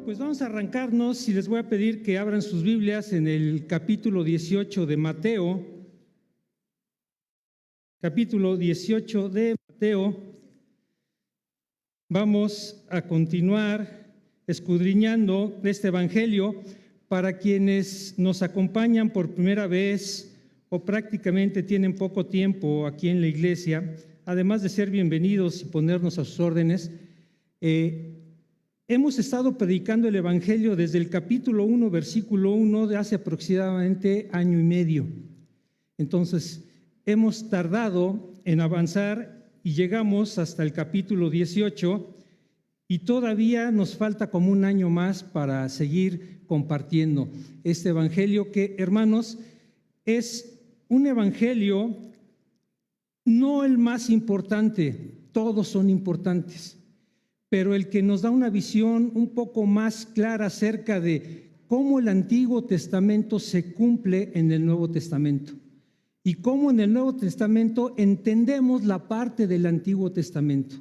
Pues vamos a arrancarnos y les voy a pedir que abran sus Biblias en el capítulo 18 de Mateo. Capítulo 18 de Mateo. Vamos a continuar escudriñando este evangelio. Para quienes nos acompañan por primera vez o prácticamente tienen poco tiempo aquí en la iglesia, además de ser bienvenidos y ponernos a sus órdenes, hemos estado predicando el evangelio desde el capítulo 1, versículo 1 de hace aproximadamente año y medio. Entonces, hemos tardado en avanzar y llegamos hasta el capítulo 18 y todavía nos falta como un año más para seguir compartiendo este evangelio que, hermanos, es un evangelio no el más importante, todos son importantes, pero el que nos da una visión un poco más clara acerca de cómo el Antiguo Testamento se cumple en el Nuevo Testamento y cómo en el Nuevo Testamento entendemos la parte del Antiguo Testamento.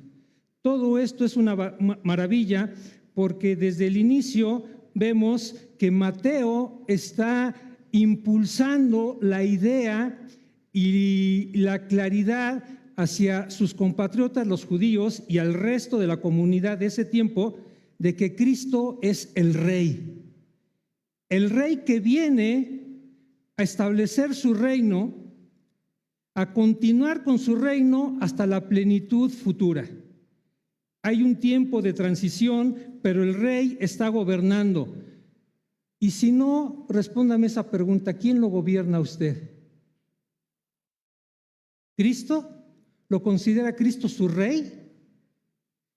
Todo esto es una maravilla porque desde el inicio vemos que Mateo está impulsando la idea y la claridad hacia sus compatriotas los judíos y al resto de la comunidad de ese tiempo de que Cristo es el Rey que viene a establecer su reino, a continuar con su reino hasta la plenitud futura. Hay un tiempo de transición, pero el Rey está gobernando. Y si no, respóndame esa pregunta: ¿quién lo gobierna usted? ¿Cristo? ¿Lo considera Cristo su Rey?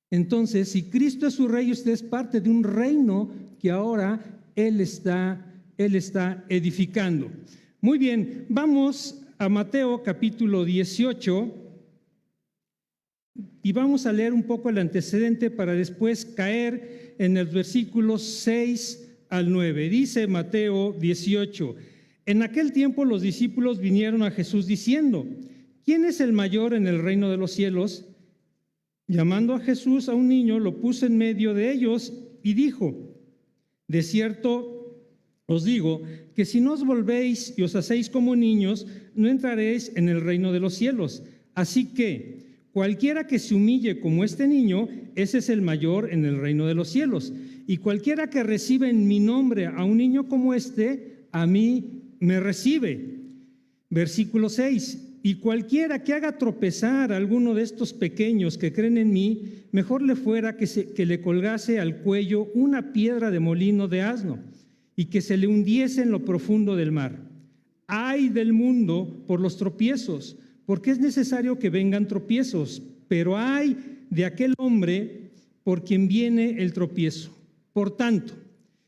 Entonces, si Cristo es su Rey, usted es parte de un reino que ahora Él está edificando. Muy bien, vamos a Mateo capítulo 18 y vamos a leer un poco el antecedente para después caer en el versículo 6 al 9. Dice Mateo 18: En aquel tiempo los discípulos vinieron a Jesús diciendo: ¿Quién es el mayor en el reino de los cielos? Llamando a Jesús a un niño, lo puso en medio de ellos y dijo: De cierto os digo que si no os volvéis y os hacéis como niños, no entraréis en el reino de los cielos. Así que cualquiera que se humille como este niño, ese es el mayor en el reino de los cielos. Y cualquiera que recibe en mi nombre a un niño como este, a mí me recibe. Versículo 6. Y cualquiera que haga tropezar a alguno de estos pequeños que creen en mí, mejor le fuera que le colgase al cuello una piedra de molino de asno y que se le hundiese en lo profundo del mar. Ay del mundo por los tropiezos, porque es necesario que vengan tropiezos, pero ay de aquel hombre por quien viene el tropiezo. Por tanto,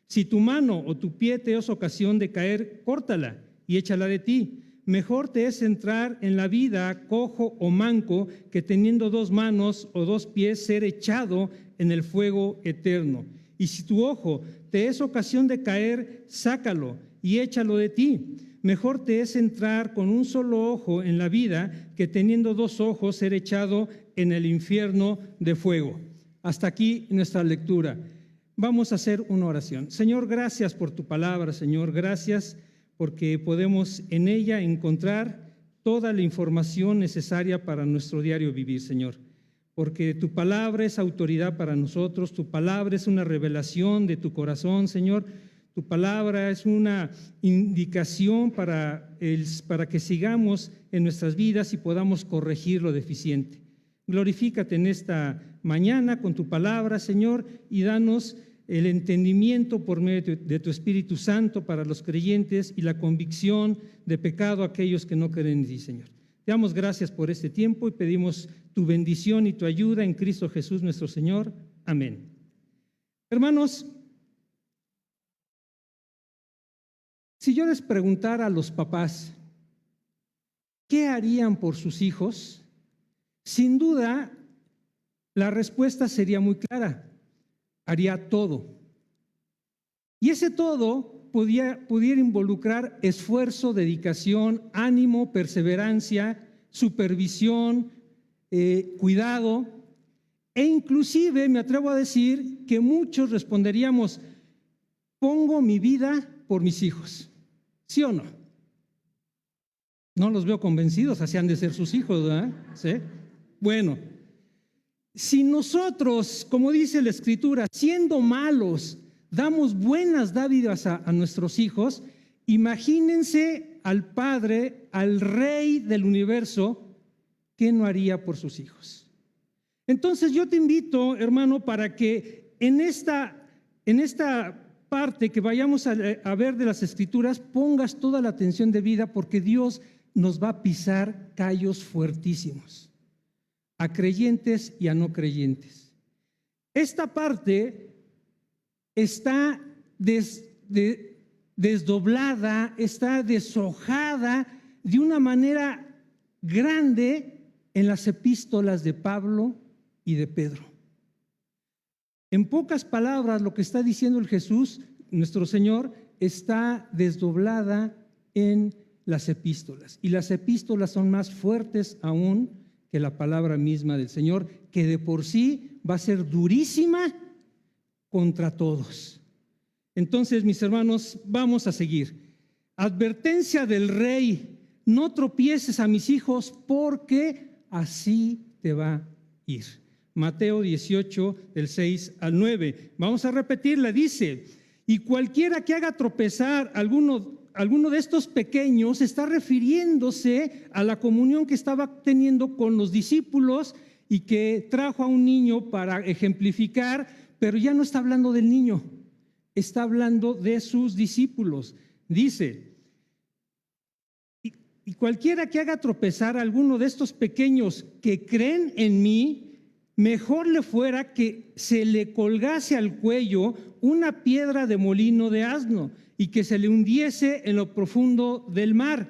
si tu mano o tu pie te es ocasión de caer, córtala y échala de ti. Mejor te es entrar en la vida cojo o manco que teniendo dos manos o dos pies ser echado en el fuego eterno. Y si tu ojo te es ocasión de caer, sácalo y échalo de ti. Mejor te es entrar con un solo ojo en la vida que teniendo dos ojos ser echado en el infierno de fuego. Hasta aquí nuestra lectura. Vamos a hacer una oración. Señor, gracias por tu palabra, Señor, gracias porque podemos en ella encontrar toda la información necesaria para nuestro diario vivir, Señor. Porque tu palabra es autoridad para nosotros, tu palabra es una revelación de tu corazón, Señor. Tu palabra es una indicación para que sigamos en nuestras vidas y podamos corregir lo deficiente. Glorifícate en esta mañana con tu palabra, Señor, y danos el entendimiento por medio de tu Espíritu Santo para los creyentes y la convicción de pecado a aquellos que no creen en ti, Señor. Te damos gracias por este tiempo y pedimos tu bendición y tu ayuda en Cristo Jesús nuestro Señor. Amén. Hermanos, si yo les preguntara a los papás ¿qué harían por sus hijos? Sin duda, la respuesta sería muy clara: haría todo. Y ese todo pudiera involucrar esfuerzo, dedicación, ánimo, perseverancia, supervisión, cuidado. E inclusive me atrevo a decir que muchos responderíamos, pongo mi vida por mis hijos. ¿Sí o no? No los veo convencidos, así han de ser sus hijos, ¿verdad? ¿Sí? Bueno, si nosotros, como dice la Escritura, siendo malos, damos buenas dádivas a nuestros hijos, imagínense al Padre, al Rey del universo, ¿qué no haría por sus hijos? Entonces yo te invito, hermano, para que en esta parte que vayamos a ver de las Escrituras, pongas toda la atención debida, porque Dios nos va a pisar callos fuertísimos, a creyentes y a no creyentes. Esta parte está desdoblada, está deshojada de una manera grande en las epístolas de Pablo y de Pedro. En pocas palabras, lo que está diciendo el Jesús, nuestro Señor, está desdoblada en las epístolas. Y las epístolas son más fuertes aún que la palabra misma del Señor, que de por sí va a ser durísima contra todos. Entonces, mis hermanos, vamos a seguir. Advertencia del Rey: no tropieces a mis hijos, porque así te va a ir. Mateo 18, del 6 al 9. Vamos a repetirla, dice: y cualquiera que haga tropezar a alguno de estos pequeños, está refiriéndose a la comunión que estaba teniendo con los discípulos y que trajo a un niño para ejemplificar, pero ya no está hablando del niño, está hablando de sus discípulos. Dice: y cualquiera que haga tropezar a alguno de estos pequeños que creen en mí, mejor le fuera que se le colgase al cuello una piedra de molino de asno y que se le hundiese en lo profundo del mar.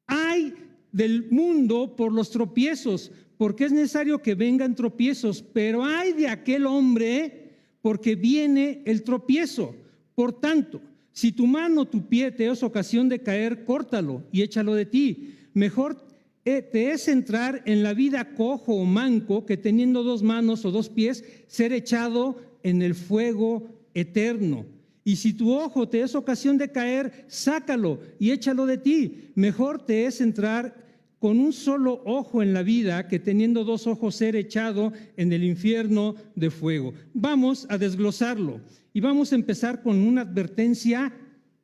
Ay del mundo por los tropiezos, porque es necesario que vengan tropiezos, pero ay de aquel hombre porque viene el tropiezo. Por tanto, si tu mano o tu pie te es ocasión de caer, córtalo y échalo de ti. Mejor te es entrar en la vida cojo o manco que teniendo 2 manos o 2 pies ser echado en el fuego eterno. Y si tu ojo te es ocasión de caer, sácalo y échalo de ti. Mejor te es entrar con un solo ojo en la vida que teniendo 2 ojos ser echado en el infierno de fuego. Vamos a desglosarlo y vamos a empezar con una advertencia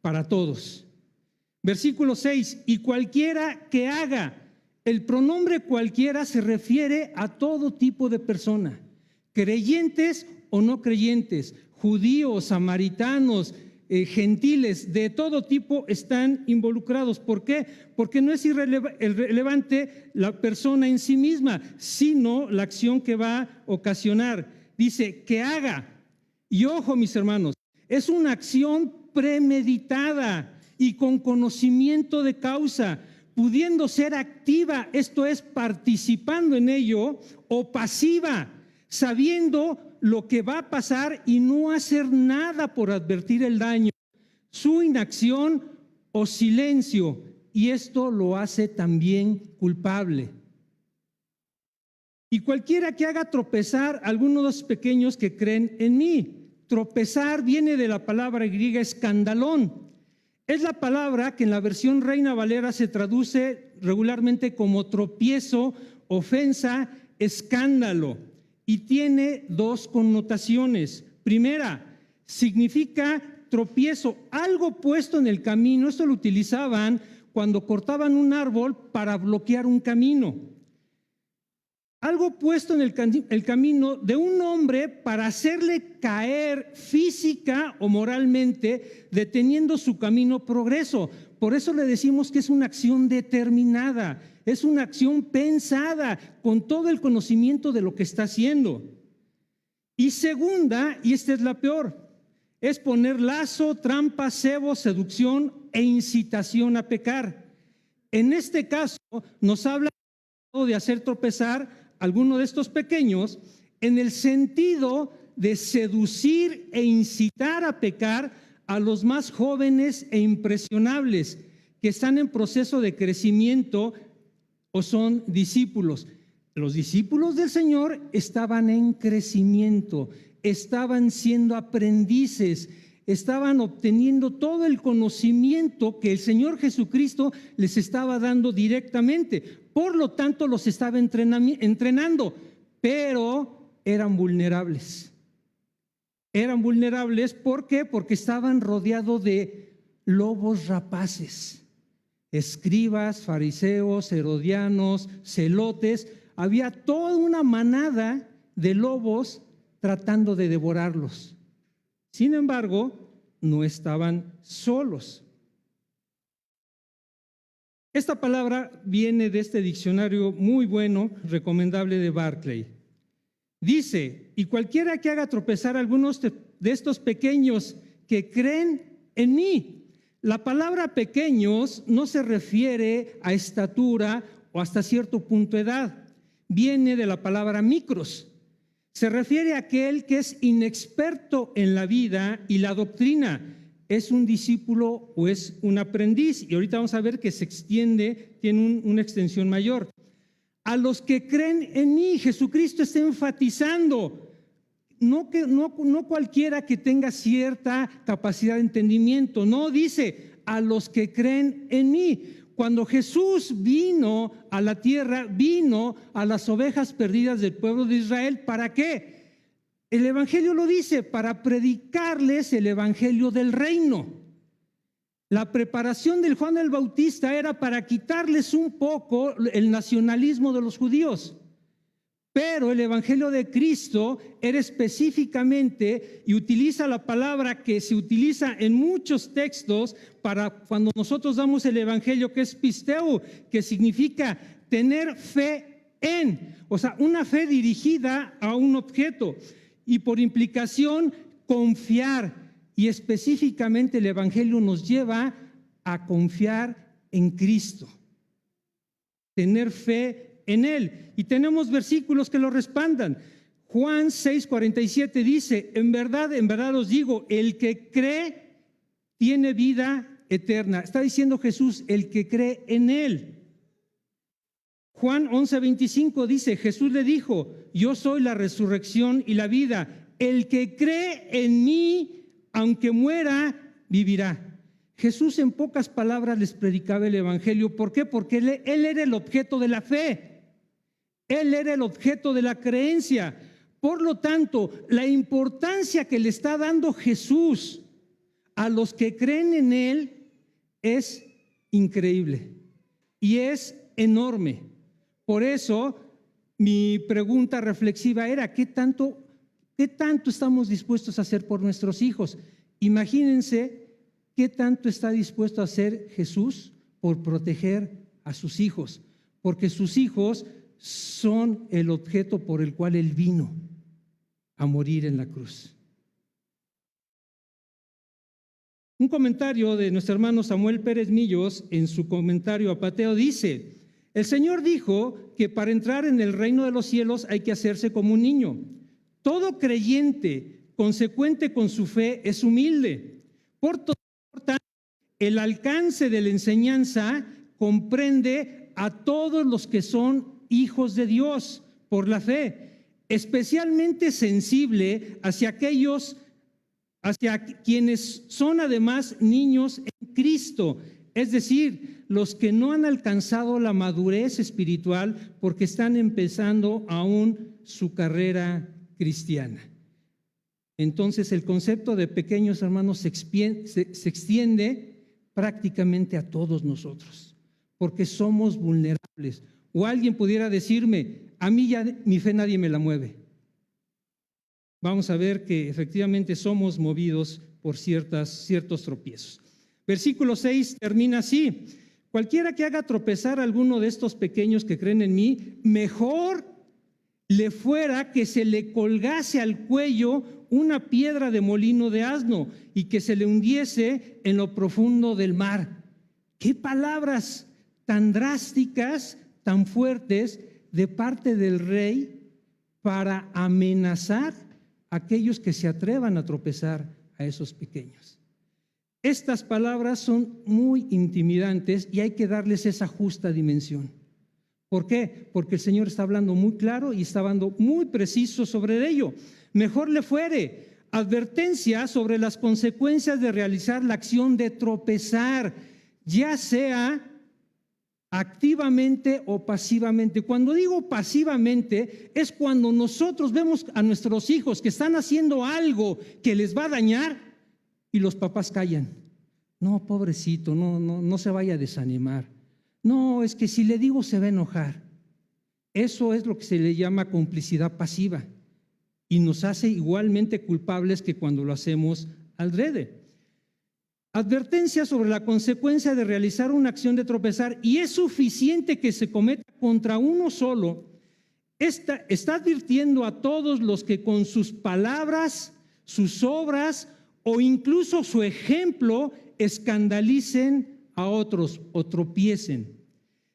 para todos. Versículo 6: y cualquiera que haga. El pronombre cualquiera se refiere a todo tipo de persona, creyentes o no creyentes, judíos, samaritanos, gentiles, de todo tipo están involucrados. ¿Por qué? Porque no es irrelevante la persona en sí misma, sino la acción que va a ocasionar. Dice que haga. Y ojo, mis hermanos, es una acción premeditada y con conocimiento de causa, pudiendo ser activa, esto es, participando en ello, o pasiva, sabiendo lo que va a pasar y no hacer nada por advertir el daño, su inacción o silencio, y esto lo hace también culpable. Y cualquiera que haga tropezar a alguno de los pequeños que creen en mí. Tropezar viene de la palabra griega escandalón. Es la palabra que en la versión Reina Valera se traduce regularmente como tropiezo, ofensa, escándalo, y tiene 2 connotaciones. Primera, significa tropiezo, algo puesto en el camino. Esto lo utilizaban cuando cortaban un árbol para bloquear un camino. Algo puesto en el camino de un hombre para hacerle caer física o moralmente, deteniendo su camino progreso. Por eso le decimos que es una acción determinada, es una acción pensada, con todo el conocimiento de lo que está haciendo. Y segunda, y esta es la peor, es poner lazo, trampa, cebo, seducción e incitación a pecar. En este caso nos habla de hacer tropezar alguno de estos pequeños en el sentido de seducir e incitar a pecar a los más jóvenes e impresionables que están en proceso de crecimiento o son discípulos. Los discípulos del Señor estaban en crecimiento, estaban siendo aprendices, estaban obteniendo todo el conocimiento que el Señor Jesucristo les estaba dando directamente. Por lo tanto, los estaba entrenando, pero eran vulnerables. Eran vulnerables, ¿por qué? Porque estaban rodeados de lobos rapaces, escribas, fariseos, herodianos, celotes. Había toda una manada de lobos tratando de devorarlos. Sin embargo, no estaban solos. Esta palabra viene de este diccionario muy bueno, recomendable de Barclay. Dice: y cualquiera que haga tropezar a algunos de estos pequeños que creen en mí. La palabra pequeños no se refiere a estatura o hasta cierto punto de edad. Viene de la palabra micros. Se refiere a aquel que es inexperto en la vida y la doctrina. ¿Es un discípulo o es un aprendiz? Y ahorita vamos a ver que se extiende, tiene una extensión mayor. A los que creen en mí, Jesucristo está enfatizando, no cualquiera que tenga cierta capacidad de entendimiento, no, dice a los que creen en mí. Cuando Jesús vino a la tierra, vino a las ovejas perdidas del pueblo de Israel. ¿Para qué? El Evangelio lo dice, para predicarles el Evangelio del reino. La preparación del Juan el Bautista era para quitarles un poco el nacionalismo de los judíos. Pero el Evangelio de Cristo era específicamente, y utiliza la palabra que se utiliza en muchos textos para cuando nosotros damos el Evangelio, que es pisteu, que significa tener fe en, o sea, una fe dirigida a un objeto, y por implicación confiar. Y específicamente el Evangelio nos lleva a confiar en Cristo, tener fe en Él. Y tenemos versículos que lo respaldan. Juan 6:47 dice: en verdad os digo, el que cree tiene vida eterna. Está diciendo Jesús, el que cree en Él. Juan 11:25 dice: Jesús le dijo: yo soy la resurrección y la vida. El que cree en mí, aunque muera, vivirá. Jesús en pocas palabras les predicaba el Evangelio. ¿Por qué? Porque él era el objeto de la fe. Él era el objeto de la creencia. Por lo tanto, la importancia que le está dando Jesús a los que creen en Él es increíble y es enorme. Por eso, mi pregunta reflexiva era: ¿qué tanto estamos dispuestos a hacer por nuestros hijos? Imagínense qué tanto está dispuesto a hacer Jesús por proteger a sus hijos, porque sus hijos son el objeto por el cual Él vino a morir en la cruz. Un comentario de nuestro hermano Samuel Pérez Millos, en su comentario a Pateo, dice: el Señor dijo que para entrar en el reino de los cielos hay que hacerse como un niño. Todo creyente consecuente con su fe es humilde. Por tanto, el alcance de la enseñanza comprende a todos los que son hijos de Dios por la fe, especialmente sensible hacia quienes son además niños en Cristo, es decir, los que no han alcanzado la madurez espiritual porque están empezando aún su carrera cristiana. Entonces el concepto de pequeños hermanos se extiende prácticamente a todos nosotros, porque somos vulnerables. O alguien pudiera decirme: a mí ya mi fe nadie me la mueve. Vamos a ver que efectivamente somos movidos por ciertos tropiezos. Versículo 6 termina así: cualquiera que haga tropezar a alguno de estos pequeños que creen en mí, mejor le fuera que se le colgase al cuello una piedra de molino de asno y que se le hundiese en lo profundo del mar. ¡Qué palabras tan drásticas, tan fuertes de parte del rey para amenazar a aquellos que se atrevan a tropezar a esos pequeños! Estas palabras son muy intimidantes y hay que darles esa justa dimensión, ¿Por qué? Porque el Señor está hablando muy claro y está hablando muy preciso sobre ello. Mejor le fuere advertencia sobre las consecuencias de realizar la acción de tropezar, ya sea activamente o pasivamente. Cuando digo pasivamente, es cuando nosotros vemos a nuestros hijos que están haciendo algo que les va a dañar y los papás callan. No, pobrecito, no se vaya a desanimar. No, es que si le digo se va a enojar. Eso es lo que se le llama complicidad pasiva y nos hace igualmente culpables que cuando lo hacemos adrede. Advertencia sobre la consecuencia de realizar una acción de tropezar, y es suficiente que se cometa contra uno solo. Está advirtiendo a todos los que con sus palabras, sus obras o incluso su ejemplo escandalicen a otros o tropiecen.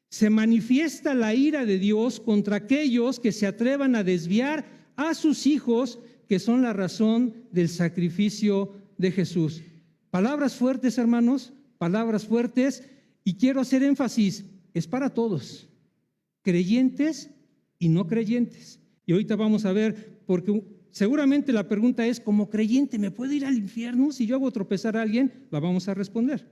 Se manifiesta la ira de Dios contra aquellos que se atrevan a desviar a sus hijos, que son la razón del sacrificio de Jesús. Palabras fuertes, hermanos, palabras fuertes, y quiero hacer énfasis, es para todos, creyentes y no creyentes. Y ahorita vamos a ver, porque seguramente la pregunta es, como creyente, ¿me puedo ir al infierno si yo hago tropezar a alguien? La vamos a responder.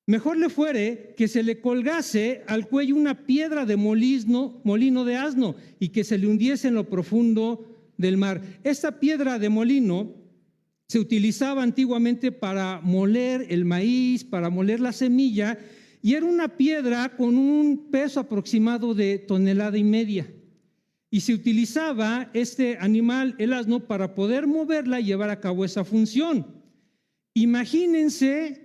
Mejor le fuere que se le colgase al cuello una piedra de molino de asno y que se le hundiese en lo profundo del mar. Esta piedra de molino se utilizaba antiguamente para moler el maíz, para moler la semilla, y era una piedra con un peso aproximado de 1,5 toneladas. Y se utilizaba este animal, el asno, para poder moverla y llevar a cabo esa función. Imagínense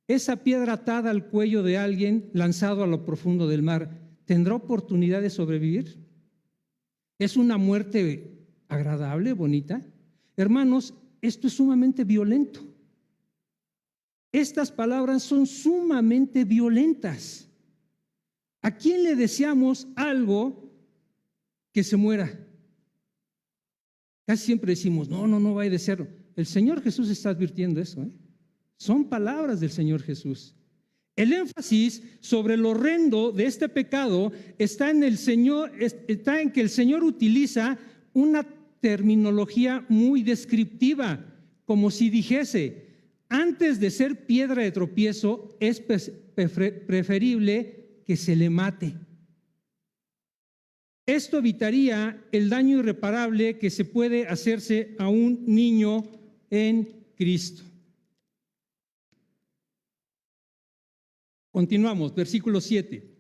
esa piedra atada al cuello de alguien lanzado a lo profundo del mar. ¿Tendrá oportunidad de sobrevivir? ¿Es una muerte agradable, bonita? Hermanos, esto es sumamente violento. Estas palabras son sumamente violentas. ¿A quién le deseamos algo que se muera? Casi siempre decimos, no vaya a desearlo. El Señor Jesús está advirtiendo eso, ¿eh? Son palabras del Señor Jesús. El énfasis sobre lo horrendo de este pecado está en que el Señor utiliza una terminología muy descriptiva, como si dijese, antes de ser piedra de tropiezo, es preferible que se le mate. Esto evitaría el daño irreparable que se puede hacerse a un niño en Cristo. Continuamos, versículo 7.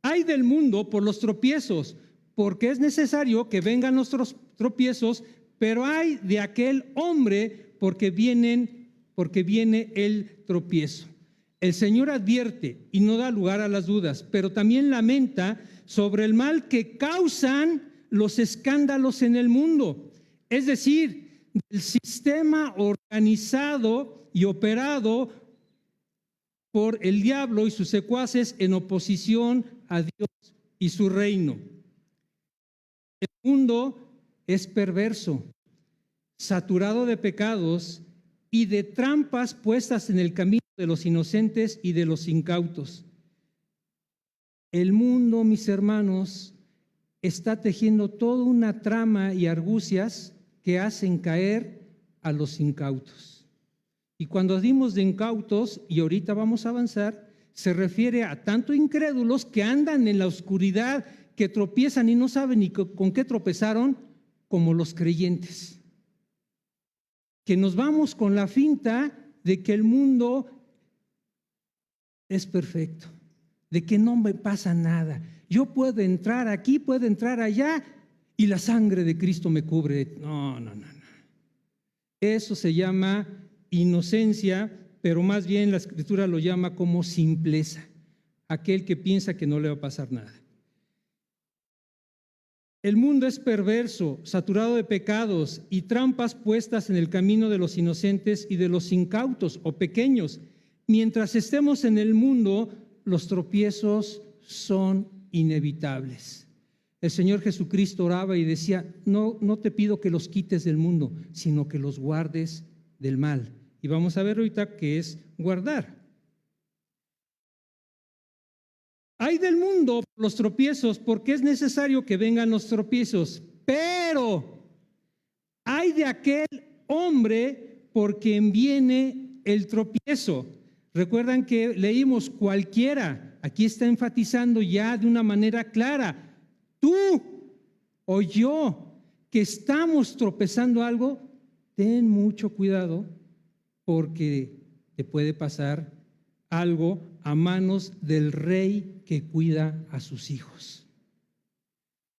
Ay del mundo por los tropiezos, porque es necesario que vengan los tropiezos, pero ay de aquel hombre porque viene el tropiezo. El Señor advierte y no da lugar a las dudas, pero también lamenta sobre el mal que causan los escándalos en el mundo, es decir, del sistema organizado y operado por el diablo y sus secuaces en oposición a Dios y su reino. El mundo es perverso, saturado de pecados y de trampas puestas en el camino de los inocentes y de los incautos. El mundo, mis hermanos, está tejiendo toda una trama y argucias que hacen caer a los incautos. Y cuando decimos de incautos, y ahorita vamos a avanzar, se refiere a tanto incrédulos que andan en la oscuridad, que tropiezan y no saben ni con qué tropezaron, como los creyentes. Que nos vamos con la finta de que el mundo es perfecto, de que no me pasa nada. Yo puedo entrar aquí, puedo entrar allá y la sangre de Cristo me cubre. No. Eso se llama inocencia, pero más bien la Escritura lo llama como simpleza, aquel que piensa que no le va a pasar nada. El mundo es perverso, saturado de pecados y trampas puestas en el camino de los inocentes y de los incautos o pequeños. Mientras estemos en el mundo, los tropiezos son inevitables. El Señor Jesucristo oraba y decía, no te pido que los quites del mundo, sino que los guardes del mal. Y vamos a ver ahorita qué es guardar. Ay del mundo por los tropiezos, porque es necesario que vengan los tropiezos, pero ay de aquel hombre por quien viene el tropiezo. Recuerdan que leímos cualquiera, aquí está enfatizando ya de una manera clara, tú o yo que estamos tropezando algo, ten mucho cuidado porque te puede pasar algo a manos del rey que cuida a sus hijos.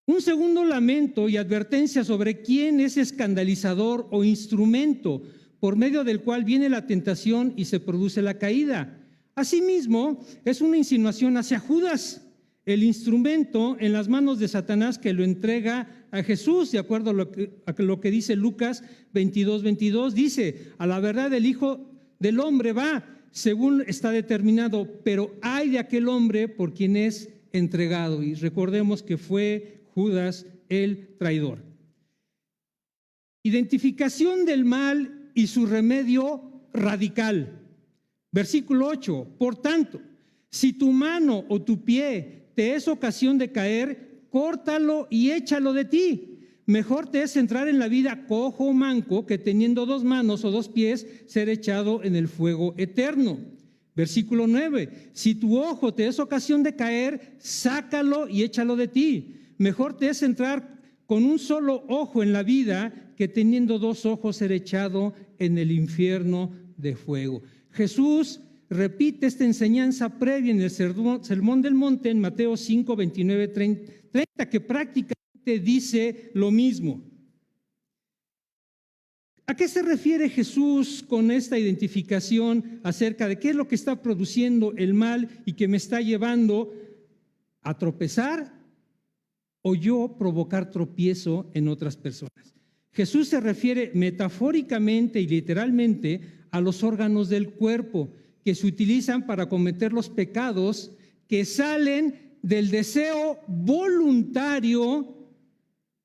Un segundo lamento y advertencia sobre quién es escandalizador o instrumento por medio del cual viene la tentación y se produce la caída. Asimismo, es una insinuación hacia Judas, el instrumento en las manos de Satanás que lo entrega a Jesús, de acuerdo a lo que dice Lucas 22:22, dice, a la verdad el Hijo del Hombre va, según está determinado, pero hay de aquel hombre por quien es entregado. Y recordemos que fue Judas el traidor. Identificación del mal y su remedio radical. Versículo 8, por tanto, si tu mano o tu pie te es ocasión de caer, córtalo y échalo de ti. Mejor te es entrar en la vida cojo o manco que teniendo 2 manos o 2 pies ser echado en el fuego eterno. Versículo 9, si tu ojo te es ocasión de caer, sácalo y échalo de ti. Mejor te es entrar con un solo ojo en la vida que teniendo 2 ojos ser echado en el infierno de fuego. Jesús repite esta enseñanza previa en el Sermón del Monte en Mateo 5, 29, 30, que prácticamente dice lo mismo. ¿A qué se refiere Jesús con esta identificación acerca de qué es lo que está produciendo el mal y que me está llevando a tropezar o yo provocar tropiezo en otras personas? Jesús se refiere metafóricamente y literalmente a los órganos del cuerpo que se utilizan para cometer los pecados que salen del deseo voluntario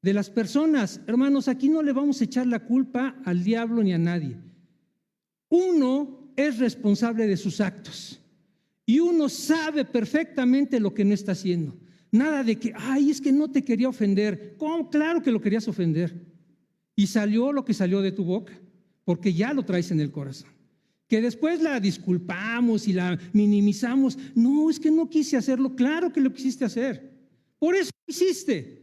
de las personas. Hermanos, aquí no le vamos a echar la culpa al diablo ni a nadie. Uno es responsable de sus actos y uno sabe perfectamente lo que no está haciendo. Nada de que, ay, es que no te quería ofender. ¿Cómo? Claro que lo querías ofender. Y salió lo que salió de tu boca, porque ya lo traes en el corazón. Que después la disculpamos y la minimizamos. No, es que no quise hacerlo. Claro que lo quisiste hacer. Por eso lo hiciste.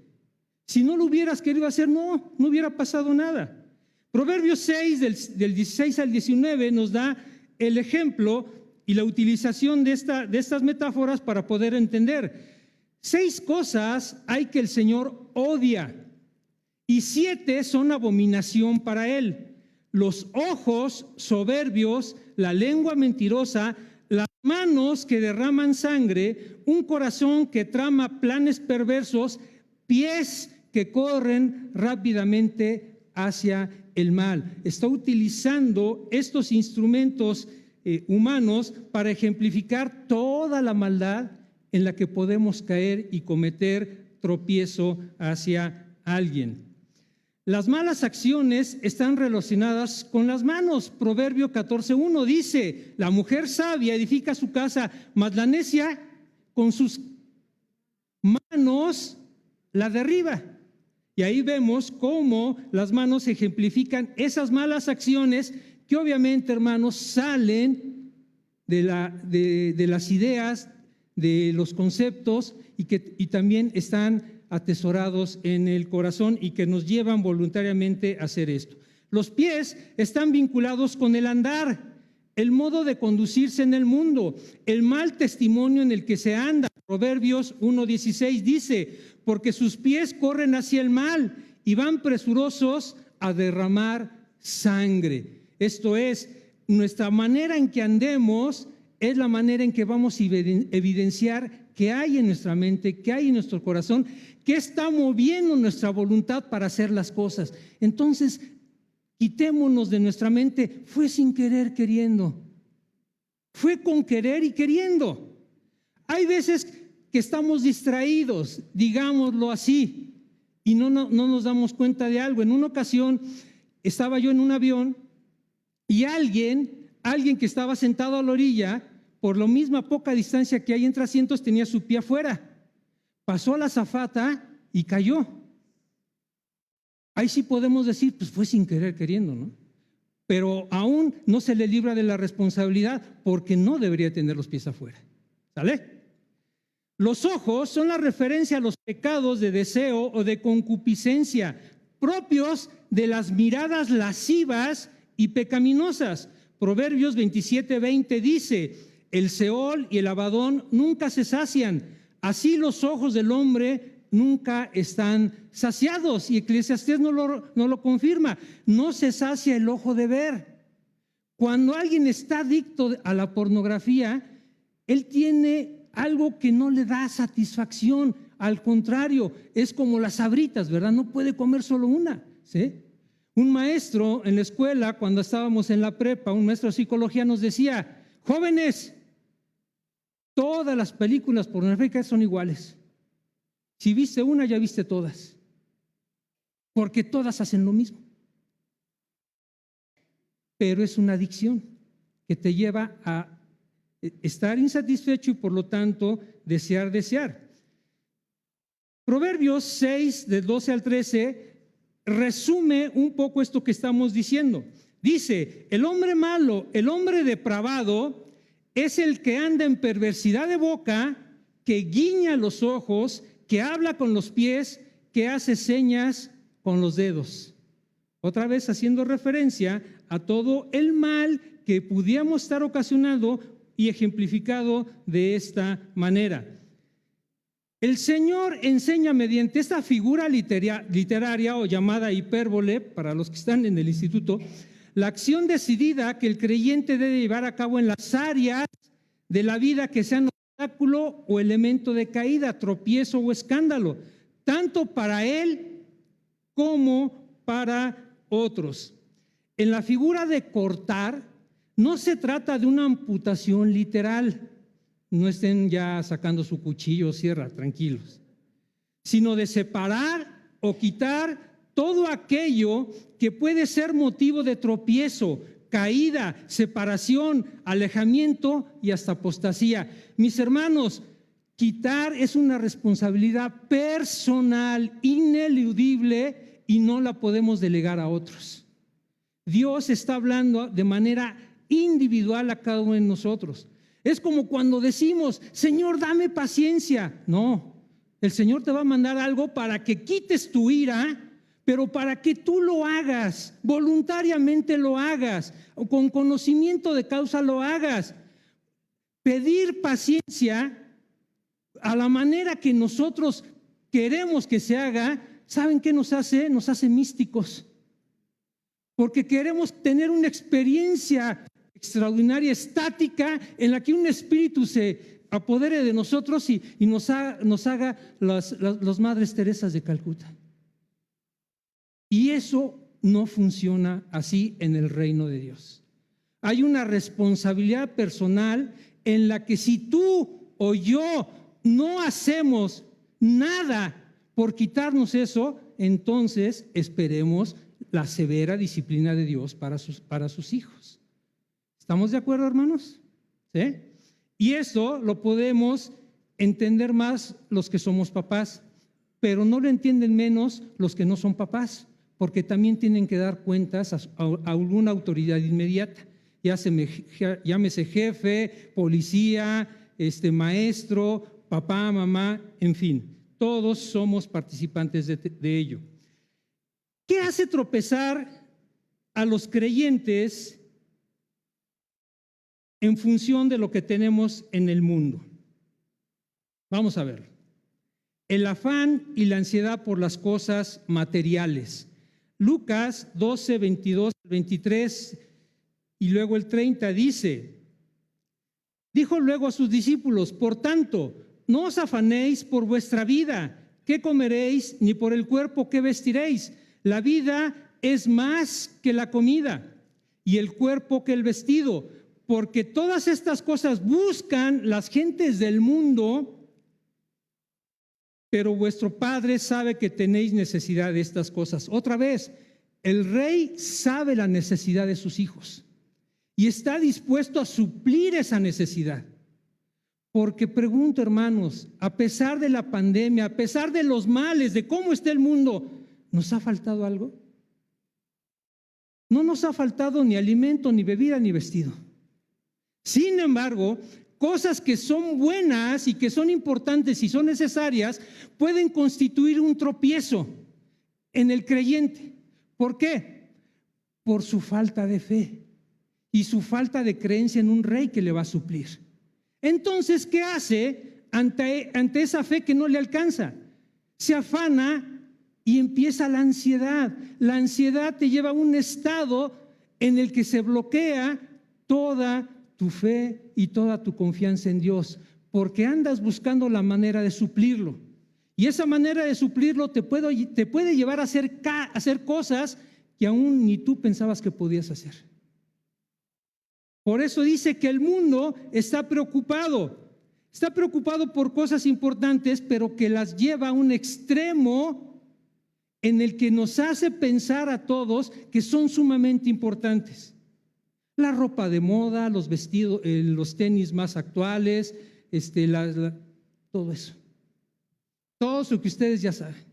Si no lo hubieras querido hacer, no hubiera pasado nada. Proverbios 6, del 16 al 19, nos da el ejemplo y la utilización de estas metáforas para poder entender. 6 cosas hay que el Señor odia y 7 son abominación para Él. Los ojos soberbios, la lengua mentirosa, las manos que derraman sangre, un corazón que trama planes perversos, pies que corren rápidamente hacia el mal. Está utilizando estos instrumentos humanos para ejemplificar toda la maldad en la que podemos caer y cometer tropiezo hacia alguien. Las malas acciones están relacionadas con las manos. Proverbio 14:1 dice, la mujer sabia edifica su casa, mas la necia con sus manos la derriba. Y ahí vemos cómo las manos ejemplifican esas malas acciones que obviamente, hermanos, salen de las ideas, de los conceptos y también están atesorados en el corazón y que nos llevan voluntariamente a hacer esto. Los pies están vinculados con el andar, el modo de conducirse en el mundo, el mal testimonio en el que se anda. Proverbios 1:16 dice, porque sus pies corren hacia el mal y van presurosos a derramar sangre. Esto es, nuestra manera en que andemos es la manera en que vamos a evidenciar qué hay en nuestra mente, qué hay en nuestro corazón, qué está moviendo nuestra voluntad para hacer las cosas. Entonces, quitémonos de nuestra mente, fue sin querer queriendo, fue con querer y queriendo. Hay veces que estamos distraídos, digámoslo así, y no nos damos cuenta de algo. En una ocasión estaba yo en un avión y alguien que estaba sentado a la orilla, por la misma poca distancia que hay entre asientos, tenía su pie afuera. Pasó a la azafata y cayó. Ahí sí podemos decir, pues fue sin querer queriendo, ¿no? Pero aún no se le libra de la responsabilidad porque no debería tener los pies afuera. ¿Sale? Los ojos son la referencia a los pecados de deseo o de concupiscencia propios de las miradas lascivas y pecaminosas. Proverbios 27:20 dice: el Seol y el Abadón nunca se sacian, así los ojos del hombre nunca están saciados. Y Eclesiastés no lo confirma. No se sacia el ojo de ver. Cuando alguien está adicto a la pornografía, él tiene algo que no le da satisfacción. Al contrario, es como las sabritas, ¿verdad? No puede comer solo una, ¿sí? Un maestro en la escuela, cuando estábamos en la prepa, un maestro de psicología nos decía: jóvenes, todas las películas pornográficas son iguales. Si viste una, ya viste todas, porque todas hacen lo mismo. Pero es una adicción que te lleva a estar insatisfecho y por lo tanto desear. Proverbios 6, del 12 al 13, resume un poco esto que estamos diciendo. Dice: el hombre malo, el hombre depravado, es el que anda en perversidad de boca, que guiña los ojos, que habla con los pies, que hace señas con los dedos. Otra vez haciendo referencia a todo el mal que pudiéramos estar ocasionando y ejemplificado de esta manera. El Señor enseña mediante esta figura literaria o llamada hipérbole, para los que están en el instituto, la acción decidida que el creyente debe llevar a cabo en las áreas de la vida que sean obstáculo o elemento de caída, tropiezo o escándalo, tanto para él como para otros. En la figura de cortar, no se trata de una amputación literal. No estén ya sacando su cuchillo o sierra, tranquilos. Sino de separar o quitar todo aquello que puede ser motivo de tropiezo, caída, separación, alejamiento y hasta apostasía. Mis hermanos, quitar es una responsabilidad personal, ineludible, y no la podemos delegar a otros. Dios está hablando de manera individual a cada uno de nosotros. Es como cuando decimos: Señor, dame paciencia. No, el Señor te va a mandar algo para que quites tu ira, pero para que tú lo hagas, voluntariamente lo hagas, o con conocimiento de causa lo hagas. Pedir paciencia a la manera que nosotros queremos que se haga, ¿saben qué nos hace? Nos hace místicos. Porque queremos tener una experiencia extraordinaria, estática, en la que un espíritu se apodere de nosotros y nos haga las Madres Teresas de Calcuta. Y eso no funciona así en el reino de Dios. Hay una responsabilidad personal en la que si tú o yo no hacemos nada por quitarnos eso, entonces esperemos la severa disciplina de Dios para sus hijos. ¿Estamos de acuerdo, hermanos? ¿Sí? Y eso lo podemos entender más los que somos papás, pero no lo entienden menos los que no son papás, porque también tienen que dar cuentas a alguna autoridad inmediata, llámese jefe, policía, maestro, papá, mamá, en fin, todos somos participantes de ello. ¿Qué hace tropezar a los creyentes en función de lo que tenemos en el mundo? Vamos a ver. El afán y la ansiedad por las cosas materiales. Lucas 12, 22, 23 y luego el 30 dice: dijo luego a sus discípulos: por tanto, no os afanéis por vuestra vida, qué comeréis, ni por el cuerpo, qué vestiréis. La vida es más que la comida y el cuerpo que el vestido, porque todas estas cosas buscan las gentes del mundo, pero vuestro Padre sabe que tenéis necesidad de estas cosas. Otra vez, el rey sabe la necesidad de sus hijos y está dispuesto a suplir esa necesidad. Porque pregunto, hermanos, a pesar de la pandemia, a pesar de los males, de cómo está el mundo, ¿nos ha faltado algo? No nos ha faltado ni alimento, ni bebida, ni vestido. Sin embargo, cosas que son buenas y que son importantes y son necesarias pueden constituir un tropiezo en el creyente. ¿Por qué? Por su falta de fe y su falta de creencia en un rey que le va a suplir. Entonces, ¿qué hace ante esa fe que no le alcanza? Se afana y empieza la ansiedad. La ansiedad te lleva a un estado en el que se bloquea toda tu fe y toda tu confianza en Dios, porque andas buscando la manera de suplirlo. Y esa manera de suplirlo te puede llevar a hacer cosas que aún ni tú pensabas que podías hacer. Por eso dice que el mundo está preocupado por cosas importantes, pero que las lleva a un extremo en el que nos hace pensar a todos que son sumamente importantes. La ropa de moda, los vestidos, los tenis más actuales, todo eso. Todo eso que ustedes ya saben.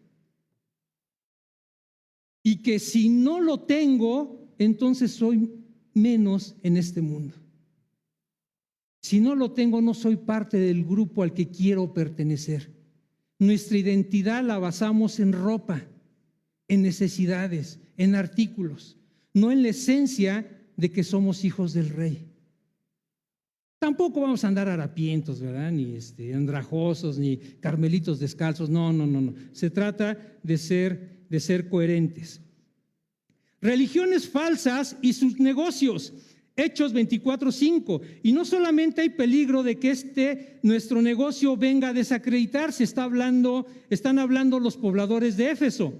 Y que si no lo tengo, entonces soy menos en este mundo. Si no lo tengo, no soy parte del grupo al que quiero pertenecer. Nuestra identidad la basamos en ropa, en necesidades, en artículos, no en la esencia de que somos hijos del Rey. Tampoco vamos a andar harapientos, ¿verdad? Ni andrajosos, ni carmelitos descalzos. No. Se trata de ser coherentes. Religiones falsas y sus negocios. Hechos 24:5. Y no solamente hay peligro de que nuestro negocio venga a desacreditarse, están hablando los pobladores de Éfeso,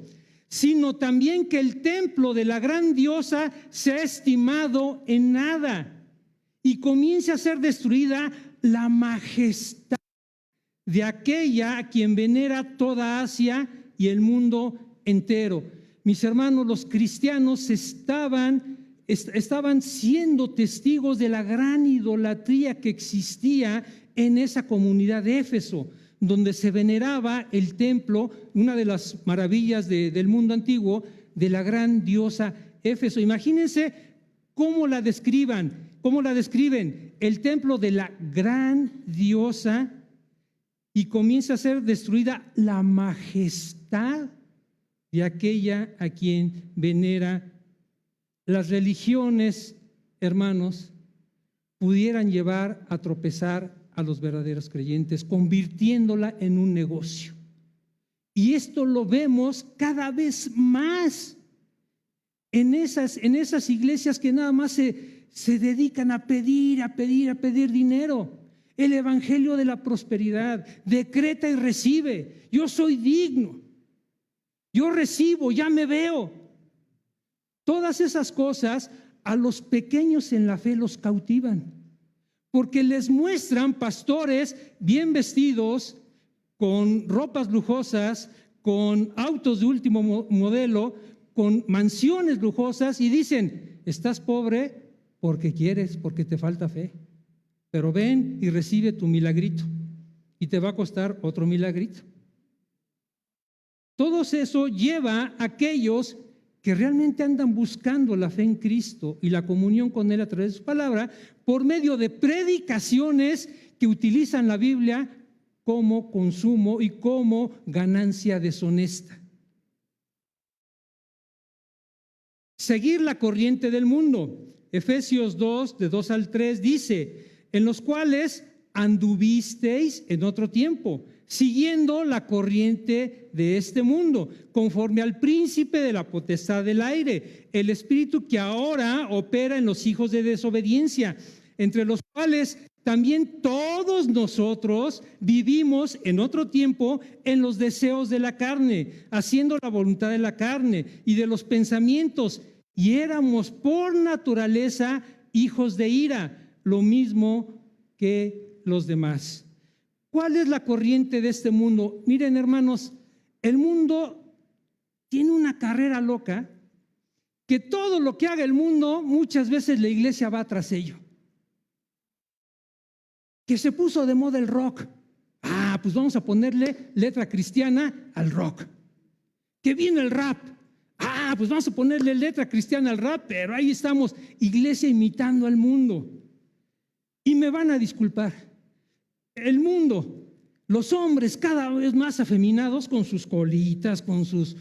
sino también que el templo de la gran diosa sea estimado en nada y comience a ser destruida la majestad de aquella a quien venera toda Asia y el mundo entero. Mis hermanos, los cristianos estaban siendo testigos de la gran idolatría que existía en esa comunidad de Éfeso, donde se veneraba el templo, una de las maravillas del mundo antiguo, de la gran diosa Éfeso. Imagínense cómo la describen, el templo de la gran diosa, y comienza a ser destruida la majestad de aquella a quien venera. Las religiones, hermanos, pudieran llevar a tropezar a los verdaderos creyentes, convirtiéndola en un negocio. Y esto lo vemos cada vez más en esas iglesias que nada más se dedican a pedir dinero. El evangelio de la prosperidad, decreta y recibe. Yo soy digno, yo recibo, ya me veo. Todas esas cosas a los pequeños en la fe los cautivan, porque les muestran pastores bien vestidos, con ropas lujosas, con autos de último modelo, con mansiones lujosas, y dicen: estás pobre porque quieres, porque te falta fe, pero ven y recibe tu milagrito, y te va a costar otro milagrito. Todo eso lleva a aquellos que realmente andan buscando la fe en Cristo y la comunión con Él a través de su palabra, por medio de predicaciones que utilizan la Biblia como consumo y como ganancia deshonesta. Seguir la corriente del mundo. Efesios 2, de 2 al 3 dice: en los cuales anduvisteis en otro tiempo, siguiendo la corriente de este mundo, conforme al príncipe de la potestad del aire, el espíritu que ahora opera en los hijos de desobediencia, entre los cuales también todos nosotros vivimos en otro tiempo en los deseos de la carne, haciendo la voluntad de la carne y de los pensamientos, y éramos por naturaleza hijos de ira, lo mismo que los demás. ¿Cuál es la corriente de este mundo? Miren, hermanos, el mundo tiene una carrera loca, que todo lo que haga el mundo, muchas veces la iglesia va tras ello. Que se puso de moda el rock. Pues vamos a ponerle letra cristiana al rock. Que viene el rap. Pues vamos a ponerle letra cristiana al rap, pero ahí estamos, iglesia imitando al mundo. Y me van a disculpar, el mundo, los hombres cada vez más afeminados con sus colitas, con sus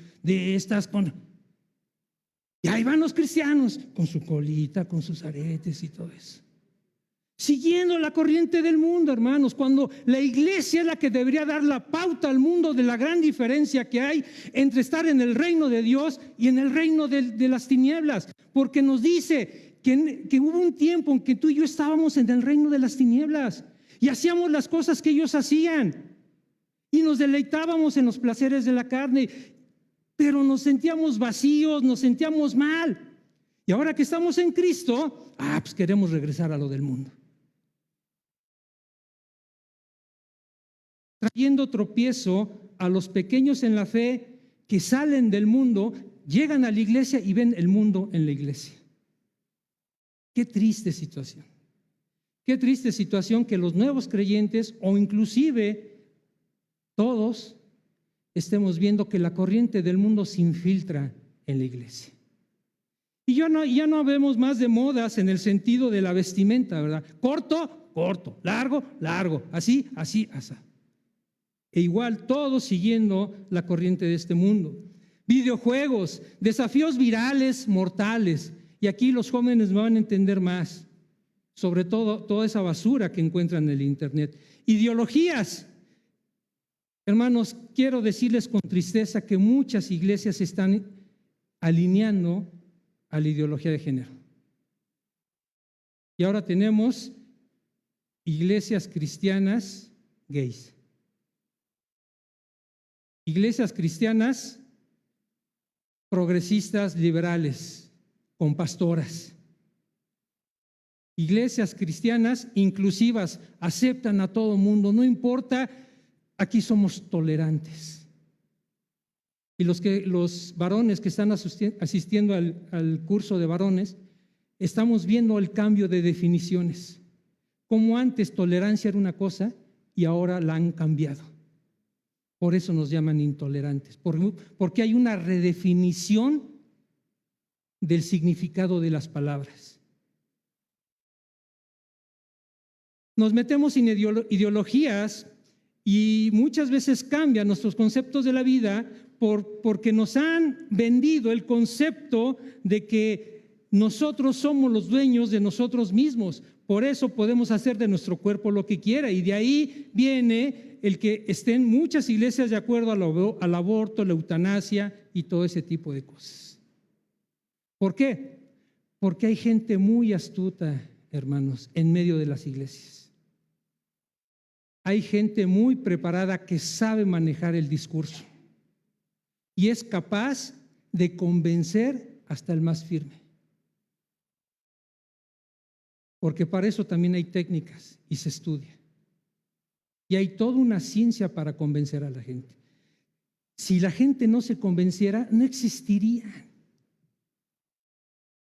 y ahí van los cristianos con su colita, con sus aretes y todo eso. Siguiendo la corriente del mundo, hermanos, cuando la iglesia es la que debería dar la pauta al mundo de la gran diferencia que hay entre estar en el reino de Dios y en el reino de las tinieblas, porque nos dice que hubo un tiempo en que tú y yo estábamos en el reino de las tinieblas y hacíamos las cosas que ellos hacían y nos deleitábamos en los placeres de la carne, pero nos sentíamos vacíos, nos sentíamos mal. Y ahora que estamos en Cristo, pues queremos regresar a lo del mundo. Trayendo tropiezo a los pequeños en la fe que salen del mundo, llegan a la iglesia y ven el mundo en la iglesia. Qué triste situación. Qué triste situación que los nuevos creyentes o inclusive todos estemos viendo que la corriente del mundo se infiltra en la iglesia. Y ya no vemos más de modas en el sentido de la vestimenta, ¿verdad? Corto, corto, largo, largo, así, así, así. E igual todos siguiendo la corriente de este mundo. Videojuegos, desafíos virales, mortales. Y aquí los jóvenes me van a entender más, sobre todo toda esa basura que encuentran en el internet. Ideologías. Hermanos, quiero decirles con tristeza que muchas iglesias se están alineando a la ideología de género. Y ahora tenemos iglesias cristianas gays. Iglesias cristianas progresistas liberales con pastoras. Iglesias cristianas inclusivas, aceptan a todo mundo, no importa, aquí somos tolerantes. Y los varones que están asistiendo al curso de varones, estamos viendo el cambio de definiciones. Como antes tolerancia era una cosa y ahora la han cambiado. Por eso nos llaman intolerantes, porque hay una redefinición del significado de las palabras. Nos metemos en ideologías y muchas veces cambian nuestros conceptos de la vida porque nos han vendido el concepto de que nosotros somos los dueños de nosotros mismos. Por eso podemos hacer de nuestro cuerpo lo que quiera, y de ahí viene el que estén muchas iglesias de acuerdo al aborto, la eutanasia y todo ese tipo de cosas. ¿Por qué? Porque hay gente muy astuta, hermanos, en medio de las iglesias. Hay gente muy preparada que sabe manejar el discurso y es capaz de convencer hasta el más firme. Porque para eso también hay técnicas y se estudia. Y hay toda una ciencia para convencer a la gente. Si la gente no se convenciera, no existirían.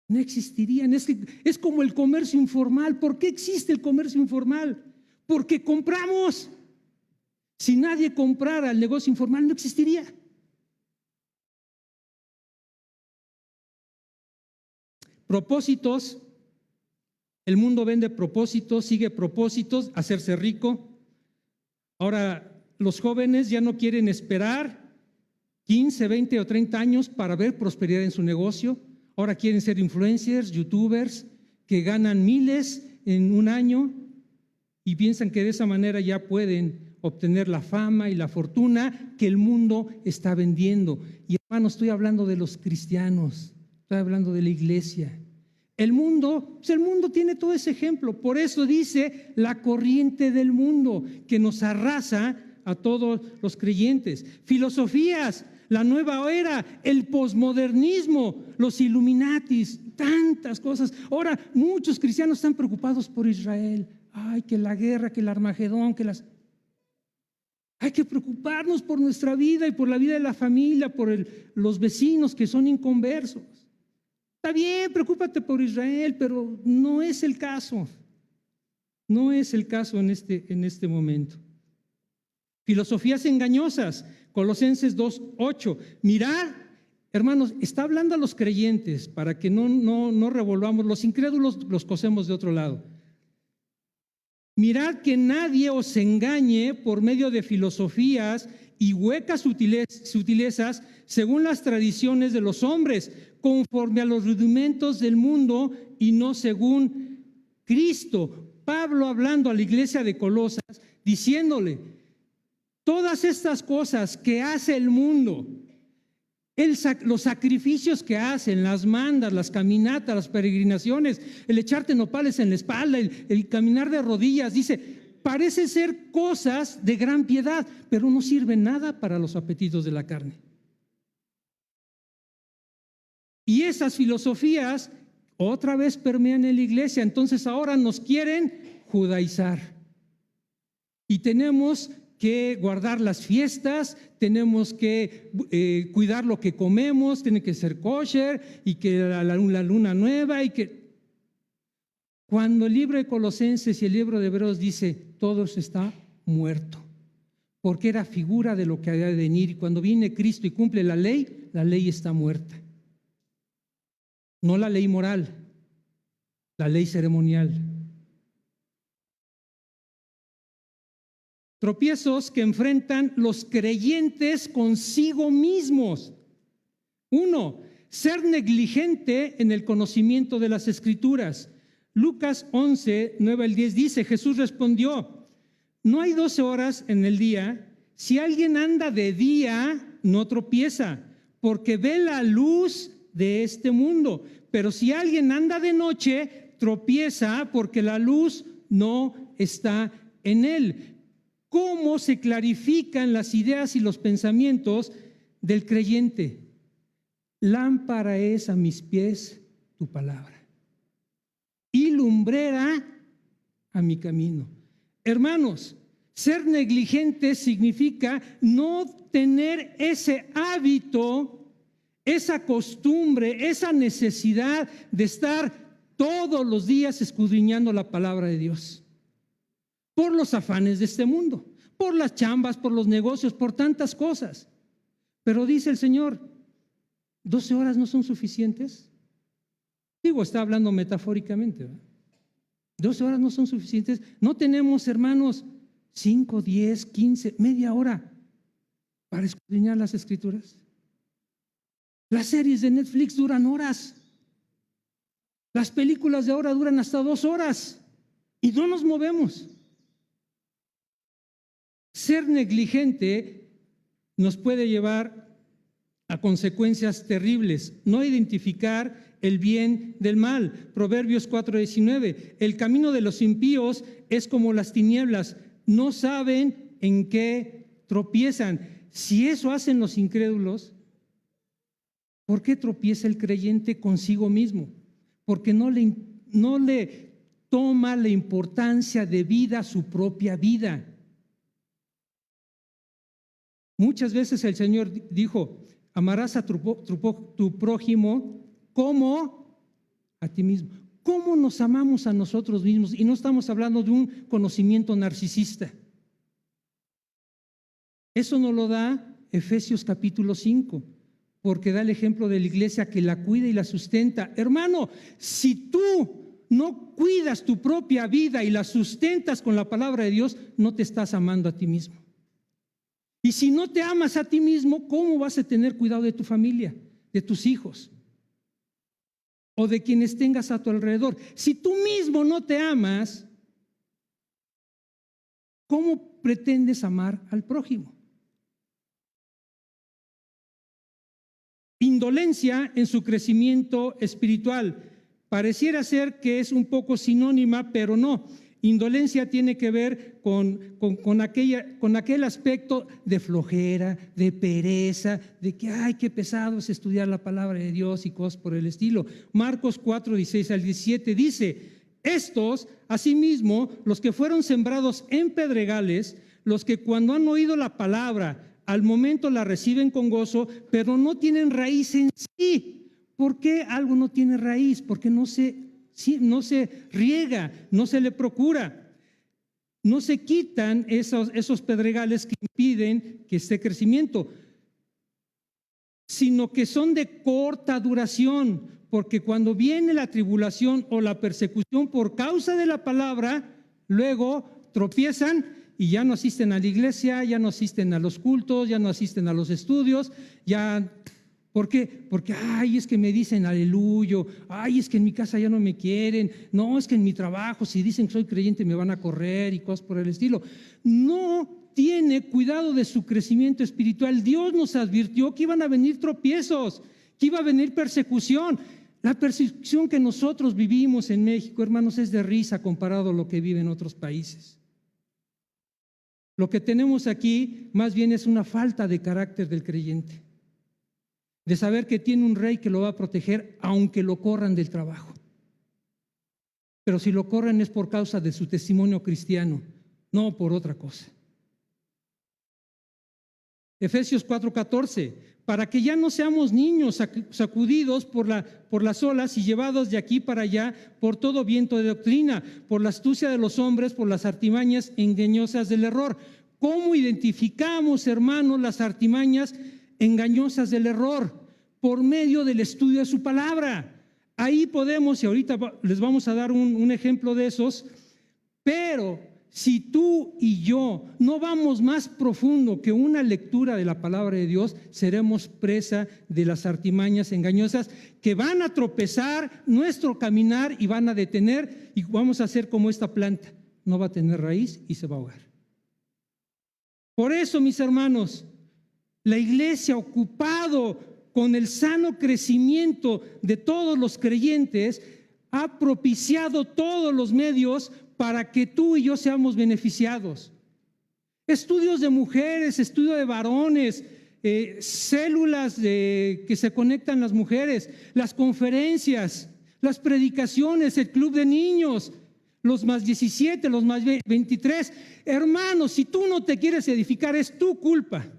No existirían. Es como el comercio informal. ¿Por qué existe el comercio informal? Porque compramos. Si nadie comprara el negocio informal, no existiría. Propósitos. El mundo vende propósitos, sigue propósitos, hacerse rico. Ahora, los jóvenes ya no quieren esperar 15, 20 o 30 años para ver prosperidad en su negocio. Ahora quieren ser influencers, youtubers, que ganan miles en un año y piensan que de esa manera ya pueden obtener la fama y la fortuna que el mundo está vendiendo. Y hermano, estoy hablando de los cristianos, estoy hablando de la iglesia. El mundo tiene todo ese ejemplo. Por eso dice la corriente del mundo que nos arrasa a todos los creyentes. Filosofías, la nueva era, el posmodernismo, los Illuminatis, tantas cosas. Ahora muchos cristianos están preocupados por Israel. Ay, que la guerra, que el Armagedón, hay que preocuparnos por nuestra vida y por la vida de la familia, por los vecinos que son inconversos. Está bien, preocúpate por Israel, pero no es el caso. No es el caso en este momento. Filosofías engañosas, Colosenses 2:8. Mirad, hermanos, está hablando a los creyentes para que no revolvamos. Los incrédulos los cosemos de otro lado. Mirad que nadie os engañe por medio de filosofías y huecas sutilezas según las tradiciones de los hombres, conforme a los rudimentos del mundo y no según Cristo. Pablo hablando a la iglesia de Colosas, diciéndole, todas estas cosas que hace el mundo, los sacrificios que hacen, las mandas, las caminatas, las peregrinaciones, el echarte nopales en la espalda, el caminar de rodillas, dice, parece ser cosas de gran piedad, pero no sirven nada para los apetitos de la carne. Y esas filosofías otra vez permean en la iglesia, entonces ahora nos quieren judaizar. Y tenemos que guardar las fiestas, tenemos que cuidar lo que comemos, tiene que ser kosher, y que la luna nueva, y que cuando el libro de Colosenses y el libro de Hebreos dice, todo está muerto, porque era figura de lo que había de venir, y cuando viene Cristo y cumple la ley está muerta. No la ley moral, la ley ceremonial. Tropiezos que enfrentan los creyentes consigo mismos. 1. Ser negligente en el conocimiento de las Escrituras. Lucas 11, 9 al 10 dice, Jesús respondió, no hay 12 horas en el día. Si alguien anda de día, no tropieza, porque ve la luz de este mundo. Pero si alguien anda de noche, tropieza, porque la luz no está en él. ¿Cómo se clarifican las ideas y los pensamientos del creyente? Lámpara es a mis pies tu palabra y lumbrera a mi camino. Hermanos, ser negligente significa no tener ese hábito, esa costumbre, esa necesidad de estar todos los días escudriñando la palabra de Dios. Por los afanes de este mundo, por las chambas, por los negocios, por tantas cosas. Pero dice el Señor, 12 horas no son suficientes. Digo, está hablando metafóricamente, ¿verdad? 12 horas no son suficientes. No tenemos, hermanos, 5, 10, 15, media hora para escudriñar las Escrituras. Las series de Netflix duran horas. Las películas de ahora duran hasta 2 horas y no nos movemos. Ser negligente nos puede llevar a consecuencias terribles. No identificar el bien del mal. Proverbios 4:19. El camino de los impíos es como las tinieblas. No saben en qué tropiezan. Si eso hacen los incrédulos, ¿por qué tropieza el creyente consigo mismo? Porque no le toma la importancia de vida a su propia vida. Muchas veces el Señor dijo, amarás a tu prójimo como a ti mismo. ¿Cómo nos amamos a nosotros mismos? Y no estamos hablando de un conocimiento narcisista. Eso nos lo da Efesios capítulo 5, porque da el ejemplo de la iglesia que la cuida y la sustenta. Hermano, si tú no cuidas tu propia vida y la sustentas con la palabra de Dios, no te estás amando a ti mismo. Y si no te amas a ti mismo, ¿cómo vas a tener cuidado de tu familia, de tus hijos o de quienes tengas a tu alrededor? Si tú mismo no te amas, ¿cómo pretendes amar al prójimo? Indolencia en su crecimiento espiritual. Pareciera ser que es un poco sinónima, pero no. Indolencia tiene que ver con aquel aspecto de flojera, de pereza, de que, ay, qué pesado es estudiar la palabra de Dios y cosas por el estilo. Marcos 4:16 al 17 dice, estos, asimismo, los que fueron sembrados en pedregales, los que cuando han oído la palabra, al momento la reciben con gozo, pero no tienen raíz en sí. ¿Por qué algo no tiene raíz? Porque no se riega, no se le procura. no se quitan esos pedregales que impiden que esté crecimiento, sino que son de corta duración, porque cuando viene la tribulación o la persecución por causa de la palabra, luego tropiezan y ya no asisten a la iglesia, ya no asisten a los cultos, ya no asisten a los estudios, ya... ¿Por qué? Porque, ay, es que me dicen aleluya, ay, es que en mi casa ya no me quieren, no, es que en mi trabajo, si dicen que soy creyente me van a correr y cosas por el estilo. No tiene cuidado de su crecimiento espiritual. Dios nos advirtió que iban a venir tropiezos, que iba a venir persecución. La persecución que nosotros vivimos en México, hermanos, es de risa comparado a lo que viven otros países. Lo que tenemos aquí más bien es una falta de carácter del creyente, de saber que tiene un rey que lo va a proteger aunque lo corran del trabajo. Pero si lo corran es por causa de su testimonio cristiano, no por otra cosa. Efesios 4:14, para que ya no seamos niños sacudidos por las olas y llevados de aquí para allá por todo viento de doctrina, por la astucia de los hombres, por las artimañas engañosas del error. ¿Cómo identificamos, hermanos, las artimañas engañosas del error? Por medio del estudio de su palabra. Ahí podemos, y ahorita les vamos a dar un ejemplo de esos, pero si tú y yo no vamos más profundo que una lectura de la palabra de Dios, seremos presa de las artimañas engañosas que van a tropezar nuestro caminar y van a detener, y vamos a hacer como esta planta, no va a tener raíz y se va a ahogar. Por eso, mis hermanos, la iglesia, ocupado con el sano crecimiento de todos los creyentes, ha propiciado todos los medios para que tú y yo seamos beneficiados. Estudios de mujeres, estudio de varones, células que se conectan las mujeres, las conferencias, las predicaciones, el club de niños, los más 17, los más 23. Hermanos, si tú no te quieres edificar, es tu culpa.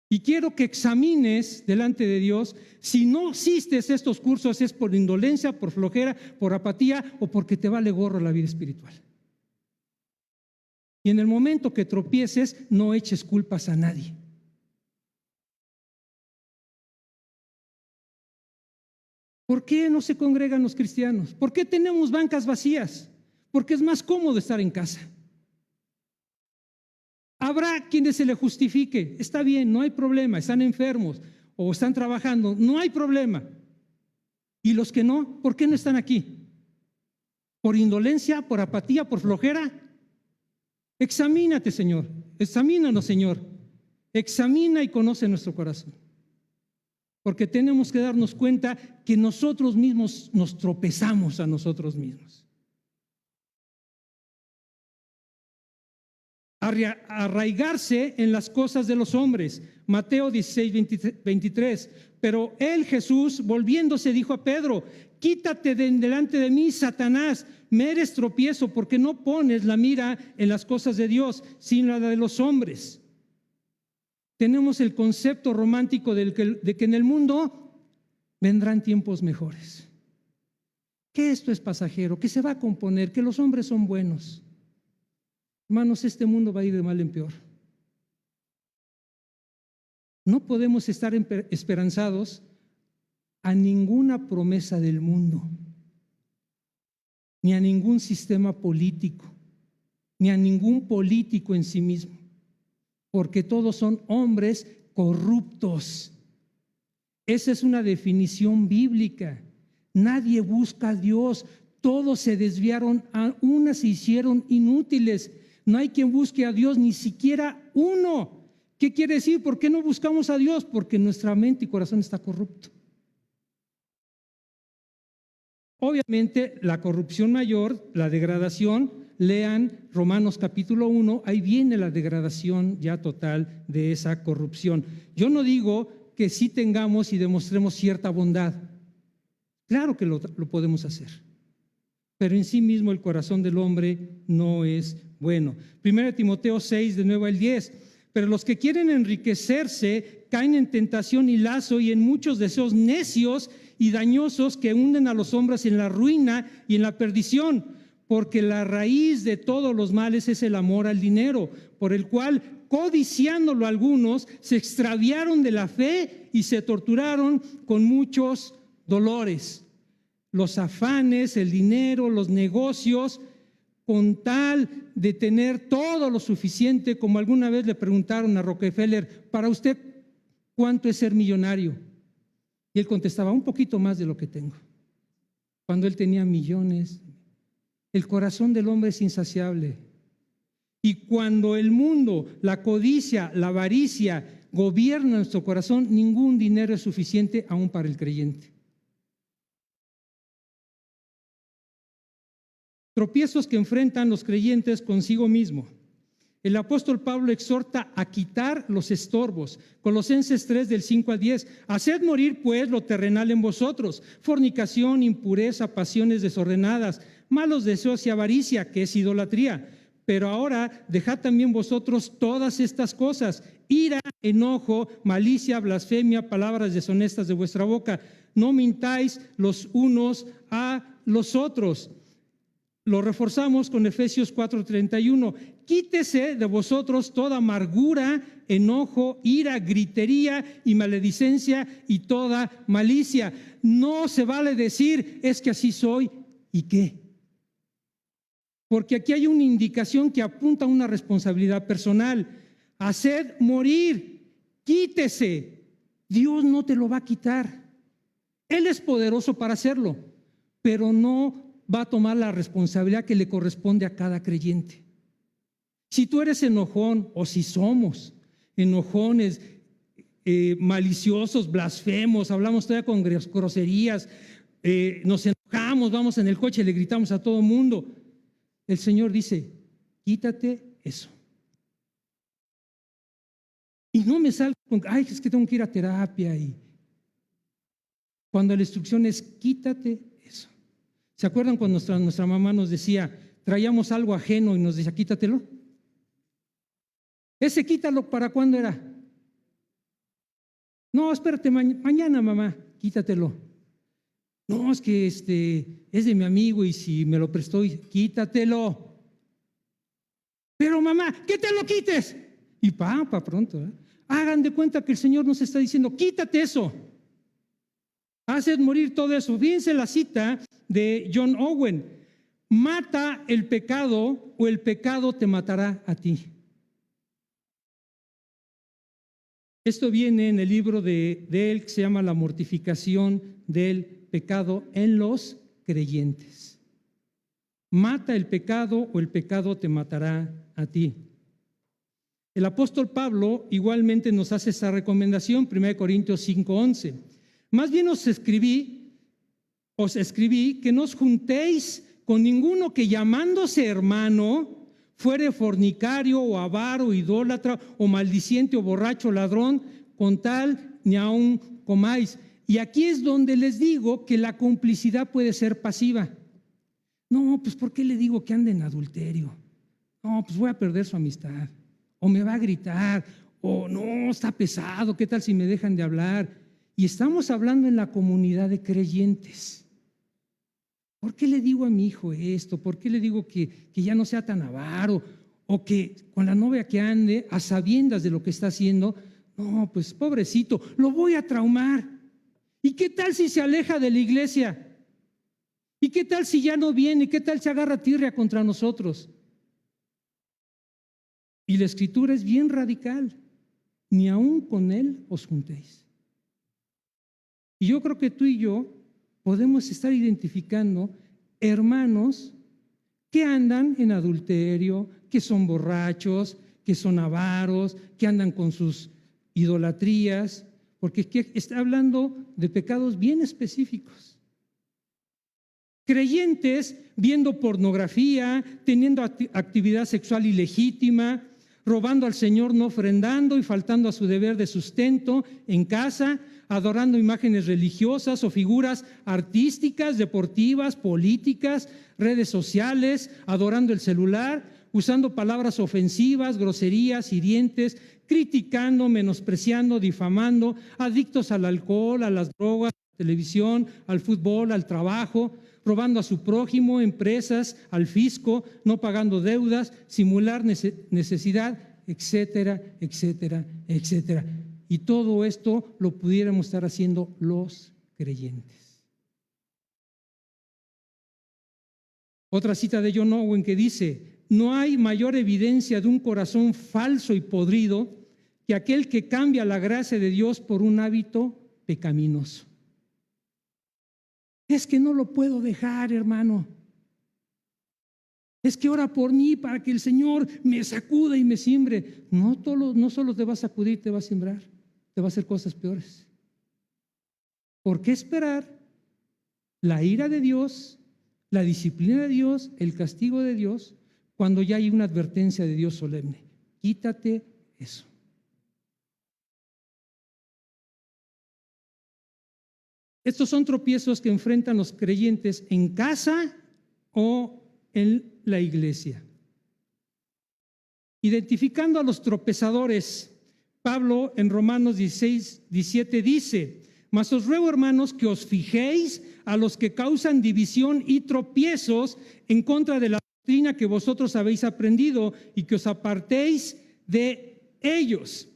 Y quiero que examines delante de Dios si no asistes a estos cursos es por indolencia, por flojera, por apatía o porque te vale gorro la vida espiritual. Y en el momento que tropieces, no eches culpas a nadie. ¿Por qué no se congregan los cristianos? ¿Por qué tenemos bancas vacías? Porque es más cómodo estar en casa. Habrá quienes se le justifique, está bien, no hay problema, están enfermos o están trabajando, no hay problema. Y los que no, ¿por qué no están aquí? ¿Por indolencia, por apatía, por flojera? Examínate, Señor, examínanos, Señor, examina y conoce nuestro corazón. Porque tenemos que darnos cuenta que nosotros mismos nos tropezamos a nosotros mismos. Arraigarse en las cosas de los hombres. Mateo 16, 23. Pero él, Jesús, volviéndose, dijo a Pedro: quítate delante de mí, Satanás, me eres tropiezo, porque no pones la mira en las cosas de Dios, sino la de los hombres. Tenemos el concepto romántico de que en el mundo vendrán tiempos mejores, que esto es pasajero, que se va a componer, que los hombres son buenos. Hermanos, este mundo va a ir de mal en peor. No podemos estar esperanzados a ninguna promesa del mundo, ni a ningún sistema político, ni a ningún político en sí mismo, porque todos son hombres corruptos. Esa es una definición bíblica. Nadie busca a Dios, todos se desviaron, unas se hicieron inútiles. No hay quien busque a Dios, ni siquiera uno. ¿Qué quiere decir? ¿Por qué no buscamos a Dios? Porque nuestra mente y corazón está corrupto. Obviamente, la corrupción mayor, la degradación, lean Romanos capítulo 1, ahí viene la degradación ya total de esa corrupción. Yo no digo que sí tengamos y demostremos cierta bondad. Claro que lo podemos hacer. Pero en sí mismo el corazón del hombre no es bueno. 1 Timoteo 6, de 9 al 10. Pero los que quieren enriquecerse caen en tentación y lazo y en muchos deseos necios y dañosos que hunden a los hombres en la ruina y en la perdición, porque la raíz de todos los males es el amor al dinero, por el cual, codiciándolo algunos, se extraviaron de la fe y se torturaron con muchos dolores. Los afanes, el dinero, los negocios, con tal de tener todo lo suficiente, como alguna vez le preguntaron a Rockefeller, para usted, ¿cuánto es ser millonario? Y él contestaba, un poquito más de lo que tengo. Cuando él tenía millones. El corazón del hombre es insaciable. Y cuando el mundo, la codicia, la avaricia gobierna nuestro corazón, ningún dinero es suficiente aún para el creyente. Tropiezos que enfrentan los creyentes consigo mismo. El apóstol Pablo exhorta a quitar los estorbos. Colosenses 3, del 5 al 10. Haced morir pues lo terrenal en vosotros: fornicación, impureza, pasiones desordenadas, malos deseos y avaricia, que es idolatría. Pero ahora dejad también vosotros todas estas cosas: ira, enojo, malicia, blasfemia, palabras deshonestas de vuestra boca. No mintáis los unos a los otros. Lo reforzamos con Efesios 4:31. Quítese de vosotros toda amargura, enojo, ira, gritería y maledicencia y toda malicia. No se vale decir, es que así soy, ¿y qué? Porque aquí hay una indicación que apunta a una responsabilidad personal. Haced morir, quítese. Dios no te lo va a quitar. Él es poderoso para hacerlo, pero no va a tomar la responsabilidad que le corresponde a cada creyente. Si tú eres enojón, o si somos enojones, maliciosos, blasfemos, hablamos todavía con groserías, nos enojamos, vamos en el coche y le gritamos a todo el mundo, el Señor dice, quítate eso. Y no me salgo con, ay, es que tengo que ir a terapia. Y cuando la instrucción es, quítate eso. ¿Se acuerdan cuando nuestra mamá nos decía, traíamos algo ajeno y nos decía, quítatelo? Ese quítalo, ¿para cuándo era? No, espérate, mañana, mamá, quítatelo. No, es que es de mi amigo y si me lo prestó, quítatelo. Pero mamá, que te lo quites. Y para pronto, ¿eh? Hagan de cuenta que el Señor nos está diciendo, quítate eso. Haced morir todo eso. Fíjense la cita de John Owen: mata el pecado o el pecado te matará a ti. Esto viene en el libro de él que se llama La mortificación del pecado en los creyentes. Mata el pecado o el pecado te matará a ti. El apóstol Pablo igualmente nos hace esa recomendación, 1 Corintios 5:11. Más bien os escribí que no os juntéis con ninguno que llamándose hermano fuere fornicario o avaro, idólatra o maldiciente o borracho, ladrón, con tal ni aun comáis. Y aquí es donde les digo que la complicidad puede ser pasiva. No, pues ¿por qué le digo que ande en adulterio? No, pues voy a perder su amistad. O me va a gritar. O no, está pesado. ¿Qué tal si me dejan de hablar? Y estamos hablando en la comunidad de creyentes. ¿Por qué le digo a mi hijo esto? ¿Por qué le digo que ya no sea tan avaro? O que con la novia que ande a sabiendas de lo que está haciendo. No, pues pobrecito, lo voy a traumar. ¿Y qué tal si se aleja de la iglesia? ¿Y qué tal si ya no viene? ¿Qué tal si agarra tirria contra nosotros? Y la escritura es bien radical. Ni aun con él os juntéis. Y yo creo que tú y yo podemos estar identificando hermanos que andan en adulterio, que son borrachos, que son avaros, que andan con sus idolatrías, porque aquí está hablando de pecados bien específicos. Creyentes viendo pornografía, teniendo actividad sexual ilegítima, robando al Señor, no ofrendando y faltando a su deber de sustento en casa, adorando imágenes religiosas o figuras artísticas, deportivas, políticas, redes sociales, adorando el celular, usando palabras ofensivas, groserías, hirientes, criticando, menospreciando, difamando, adictos al alcohol, a las drogas, a la televisión, al fútbol, al trabajo, robando a su prójimo, empresas, al fisco, no pagando deudas, simular necesidad, etcétera, etcétera, etcétera. Y todo esto lo pudiéramos estar haciendo los creyentes. Otra cita de John Owen que dice: no hay mayor evidencia de un corazón falso y podrido que aquel que cambia la gracia de Dios por un hábito pecaminoso. Es que no lo puedo dejar, hermano. Es que ora por mí para que el Señor me sacuda y me siembre. No solo te va a sacudir, te va a sembrar, te va a hacer cosas peores. ¿Por qué esperar la ira de Dios, la disciplina de Dios, el castigo de Dios, cuando ya hay una advertencia de Dios solemne? Quítate eso. Estos son tropiezos que enfrentan los creyentes en casa o en la iglesia. Identificando a los tropezadores, Pablo en Romanos 16:17 dice: mas os ruego, hermanos, que os fijéis a los que causan división y tropiezos en contra de la doctrina que vosotros habéis aprendido y que os apartéis de ellos.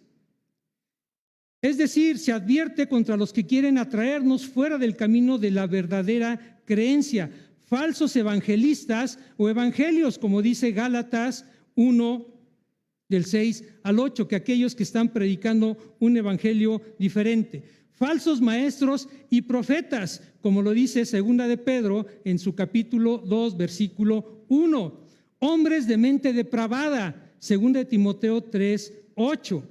Es decir, se advierte contra los que quieren atraernos fuera del camino de la verdadera creencia, falsos evangelistas o evangelios, como dice Gálatas 1, del 6 al 8, que aquellos que están predicando un evangelio diferente. Falsos maestros y profetas, como lo dice Segunda de Pedro en su capítulo 2, versículo 1. Hombres de mente depravada, Segunda de Timoteo 3, 8.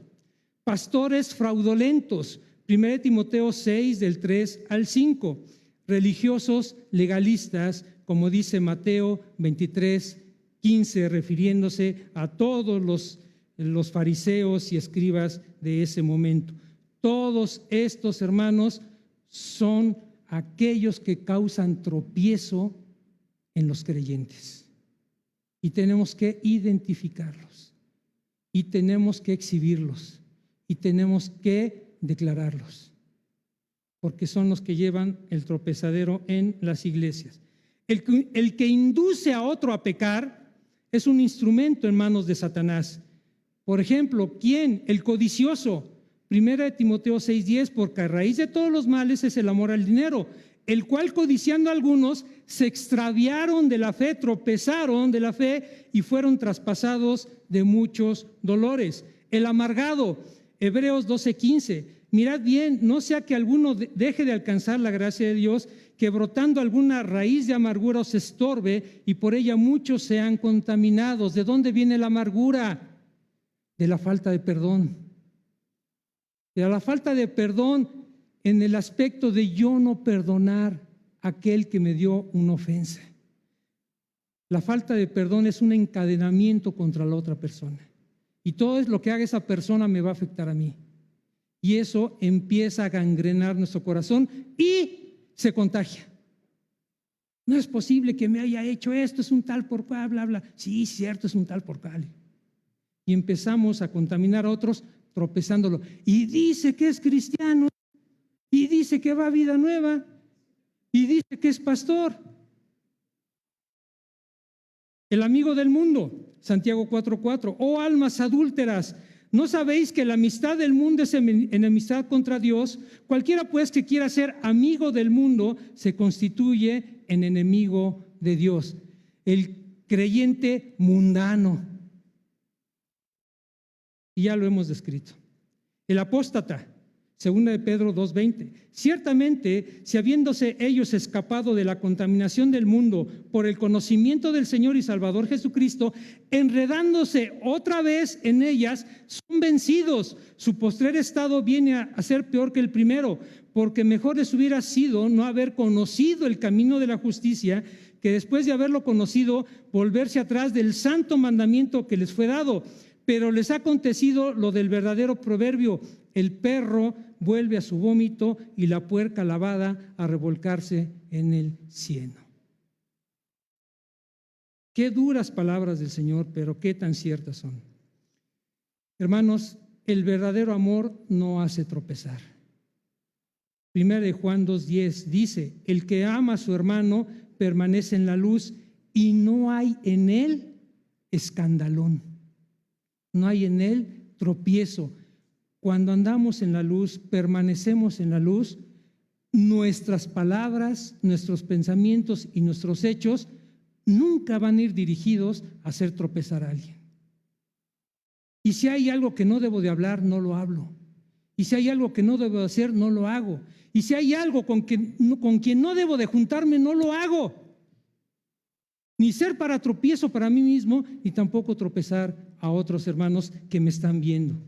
Pastores fraudulentos, 1 Timoteo 6, del 3 al 5. Religiosos legalistas, como dice Mateo 23, 15, refiriéndose a todos los fariseos y escribas de ese momento. Todos estos, hermanos, son aquellos que causan tropiezo en los creyentes. Y tenemos que identificarlos. Y tenemos que exhibirlos. Y tenemos que declararlos, porque son los que llevan el tropezadero en las iglesias. El que induce a otro a pecar es un instrumento en manos de Satanás. Por ejemplo, ¿quién? El codicioso. 1 Timoteo 6:10, porque a raíz de todos los males es el amor al dinero, el cual codiciando a algunos se extraviaron de la fe, tropezaron de la fe y fueron traspasados de muchos dolores. El amargado, Hebreos 12:15, mirad bien, no sea que alguno deje de alcanzar la gracia de Dios, que brotando alguna raíz de amargura os estorbe y por ella muchos sean contaminados. ¿De dónde viene la amargura? De la falta de perdón. De la falta de perdón en el aspecto de yo no perdonar a aquel que me dio una ofensa. La falta de perdón es un encadenamiento contra la otra persona. Y todo lo que haga esa persona me va a afectar a mí. Y eso empieza a gangrenar nuestro corazón y se contagia. No es posible que me haya hecho esto, es un tal por cual, bla, bla. Sí, cierto, es un tal por cual. Y empezamos a contaminar a otros tropezándolo. Y dice que es cristiano, y dice que va a vida nueva, y dice que es pastor. El amigo del mundo. Santiago 4:4, oh almas adúlteras, ¿no sabéis que la amistad del mundo es enemistad contra Dios? Cualquiera pues que quiera ser amigo del mundo se constituye en enemigo de Dios. El creyente mundano. Y ya lo hemos descrito. El apóstata, Segunda de Pedro 2:20. Ciertamente, si habiéndose ellos escapado de la contaminación del mundo por el conocimiento del Señor y Salvador Jesucristo, enredándose otra vez en ellas, son vencidos. Su postrer estado viene a ser peor que el primero, porque mejor les hubiera sido no haber conocido el camino de la justicia, que después de haberlo conocido, volverse atrás del santo mandamiento que les fue dado. Pero les ha acontecido lo del verdadero proverbio: el perro vuelve a su vómito y la puerca lavada a revolcarse en el cieno. Qué duras palabras del Señor, pero qué tan ciertas son. Hermanos, el verdadero amor no hace tropezar. 1 Juan 2:10 dice, el que ama a su hermano permanece en la luz y no hay en él escandalón, no hay en él tropiezo. Cuando andamos en la luz, permanecemos en la luz, nuestras palabras, nuestros pensamientos y nuestros hechos nunca van a ir dirigidos a hacer tropezar a alguien. Y si hay algo que no debo de hablar, no lo hablo. Y si hay algo que no debo de hacer, no lo hago. Y si hay algo con quien no debo de juntarme, no lo hago. Ni ser para tropiezo para mí mismo, ni tampoco tropezar a otros hermanos que me están viendo.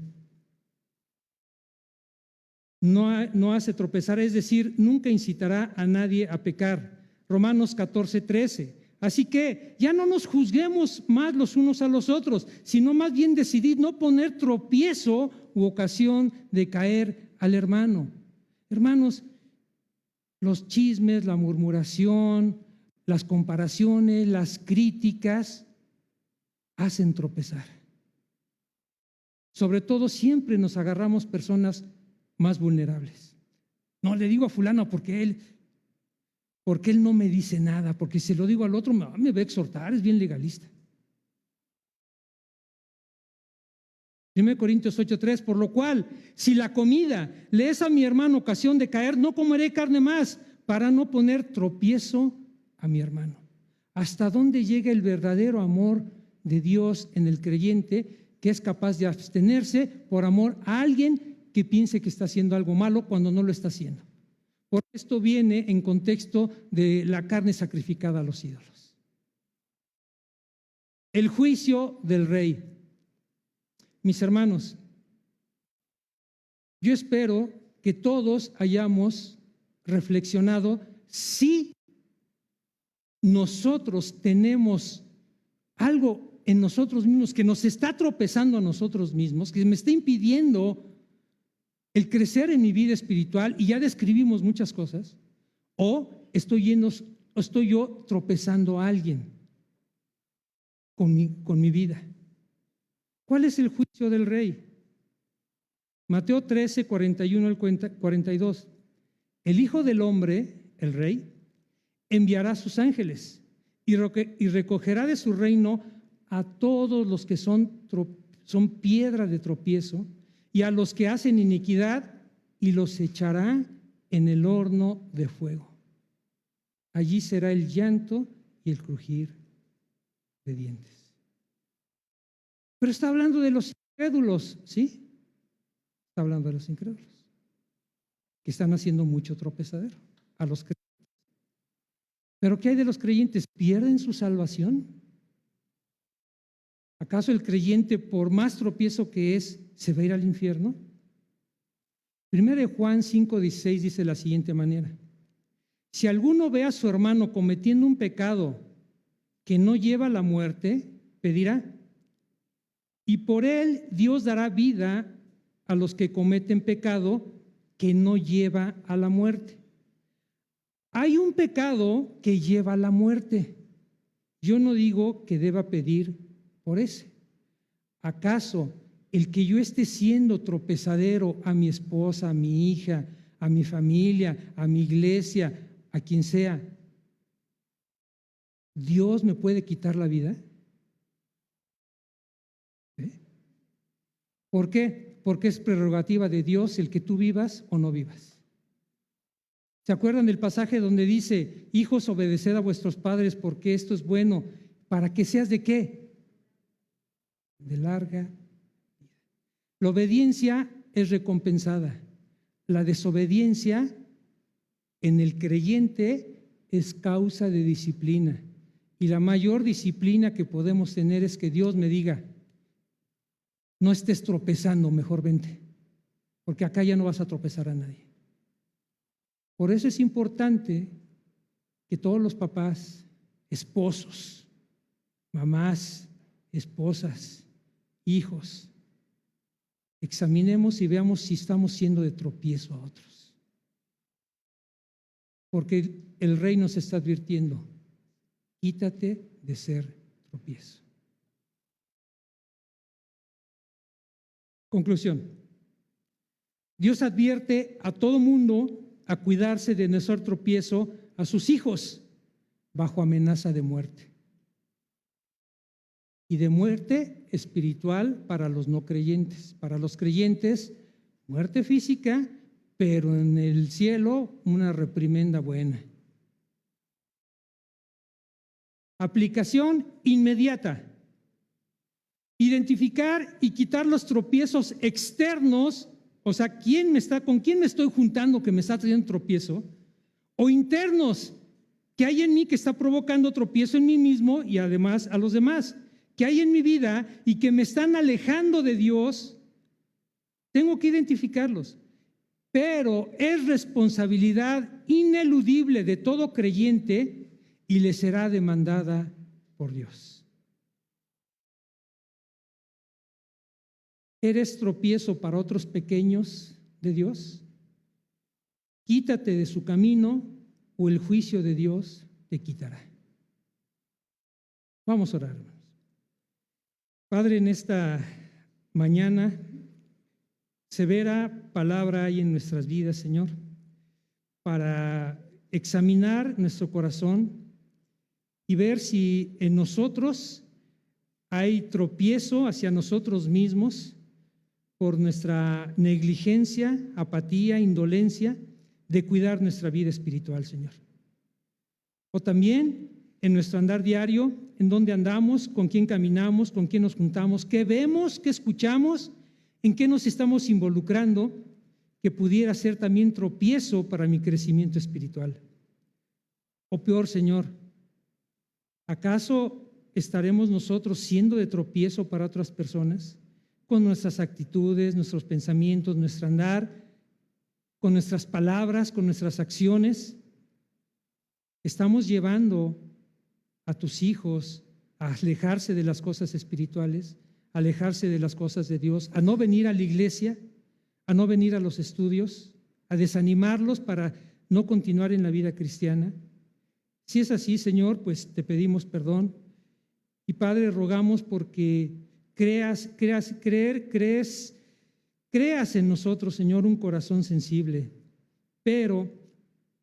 No hace tropezar, es decir, nunca incitará a nadie a pecar. Romanos 14:13. Así que ya no nos juzguemos más los unos a los otros, sino más bien decidir no poner tropiezo u ocasión de caer al hermano. Hermanos, los chismes, la murmuración, las comparaciones, las críticas hacen tropezar. Sobre todo siempre nos agarramos personas más vulnerables. No le digo a fulano porque él no me dice nada, porque si lo digo al otro me va a exhortar, es bien legalista. 1 Corintios 8:3, por lo cual, si la comida le es a mi hermano ocasión de caer, no comeré carne más, para no poner tropiezo a mi hermano. ¿Hasta dónde llega el verdadero amor de Dios en el creyente, que es capaz de abstenerse por amor a alguien que piense que está haciendo algo malo cuando no lo está haciendo? Por esto viene en contexto de la carne sacrificada a los ídolos. El juicio del rey. Mis hermanos, yo espero que todos hayamos reflexionado si nosotros tenemos algo en nosotros mismos que nos está tropezando a nosotros mismos, que me está impidiendo el crecer en mi vida espiritual, y ya describimos muchas cosas, o estoy yo tropezando a alguien con mi vida. ¿Cuál es el juicio del rey? Mateo 13, 41 al 42. El Hijo del Hombre, el rey, enviará a sus ángeles y recogerá de su reino a todos los que son piedra de tropiezo y a los que hacen iniquidad, y los echará en el horno de fuego. Allí será el llanto y el crujir de dientes. Pero está hablando de los incrédulos, ¿sí? Está hablando de los incrédulos, que están haciendo mucho tropezadero a los creyentes. ¿Pero qué hay de los creyentes? ¿Pierden su salvación? ¿Acaso el creyente, por más tropiezo que es, se va a ir al infierno? 1 Juan 5:16 dice de la siguiente manera: si alguno ve a su hermano cometiendo un pecado que no lleva a la muerte, pedirá, y por él Dios dará vida a los que cometen pecado que no lleva a la muerte. Hay un pecado que lleva a la muerte. Yo no digo que deba pedir por ese. ¿Acaso el que yo esté siendo tropezadero a mi esposa, a mi hija, a mi familia, a mi iglesia, a quien sea, Dios me puede quitar la vida? ¿Por qué? Porque es prerrogativa de Dios el que tú vivas o no vivas. ¿Se acuerdan del pasaje donde dice: hijos, obedeced a vuestros padres porque esto es bueno, para que seas de qué? De larga vida. La obediencia es recompensada. La desobediencia en el creyente es causa de disciplina. Y la mayor disciplina que podemos tener es que Dios me diga: no estés tropezando, mejor vente, porque acá ya no vas a tropezar a nadie. Por eso es importante que todos los papás, esposos, mamás, esposas, hijos, examinemos y veamos si estamos siendo de tropiezo a otros. Porque el Rey nos está advirtiendo: quítate de ser tropiezo. Conclusión. Dios advierte a todo mundo a cuidarse de no hacer tropiezo a sus hijos bajo amenaza de muerte. Y de muerte espiritual para los no creyentes. Para los creyentes, muerte física, pero en el cielo una reprimenda buena. Aplicación inmediata. Identificar y quitar los tropiezos externos, o sea, ¿con quién me estoy juntando que me está trayendo tropiezo? O internos, que hay en mí que está provocando tropiezo en mí mismo y además a los demás, que hay en mi vida y que me están alejando de Dios. Tengo que identificarlos, pero es responsabilidad ineludible de todo creyente y le será demandada por Dios. ¿Eres tropiezo para otros pequeños de Dios? Quítate de su camino o el juicio de Dios te quitará. Vamos a orar, hermanos. Padre, en esta mañana, severa palabra hay en nuestras vidas, Señor, para examinar nuestro corazón y ver si en nosotros hay tropiezo hacia nosotros mismos por nuestra negligencia, apatía, indolencia de cuidar nuestra vida espiritual, Señor. O también en nuestro andar diario, en dónde andamos, con quién caminamos, con quién nos juntamos, qué vemos, qué escuchamos, en qué nos estamos involucrando, que pudiera ser también tropiezo para mi crecimiento espiritual. O peor, Señor, ¿acaso estaremos nosotros siendo de tropiezo para otras personas? Con nuestras actitudes, nuestros pensamientos, nuestro andar, con nuestras palabras, con nuestras acciones. ¿Estamos llevando a tus hijos a alejarse de las cosas espirituales, a alejarse de las cosas de Dios, a no venir a la iglesia, a no venir a los estudios, a desanimarlos para no continuar en la vida cristiana? Si es así, Señor, pues te pedimos perdón. Y Padre, rogamos porque creas en nosotros, Señor, un corazón sensible, pero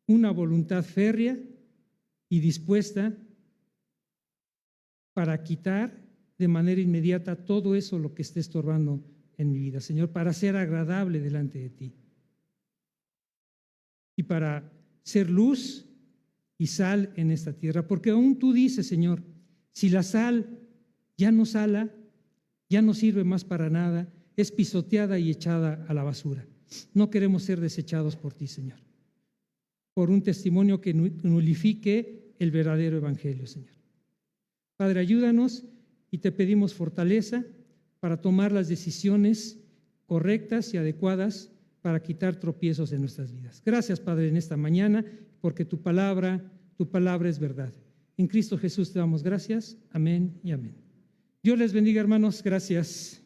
una voluntad férrea y dispuesta para quitar de manera inmediata todo eso lo que esté estorbando en mi vida, Señor, para ser agradable delante de ti y para ser luz y sal en esta tierra, porque aún tú dices, Señor, si la sal ya no sala, ya no sirve más para nada, es pisoteada y echada a la basura. No queremos ser desechados por ti, Señor, por un testimonio que nulifique el verdadero evangelio, Señor. Padre, ayúdanos y te pedimos fortaleza para tomar las decisiones correctas y adecuadas para quitar tropiezos en nuestras vidas. Gracias, Padre, en esta mañana, porque tu palabra es verdad. En Cristo Jesús te damos gracias. Amén y amén. Dios les bendiga, hermanos. Gracias.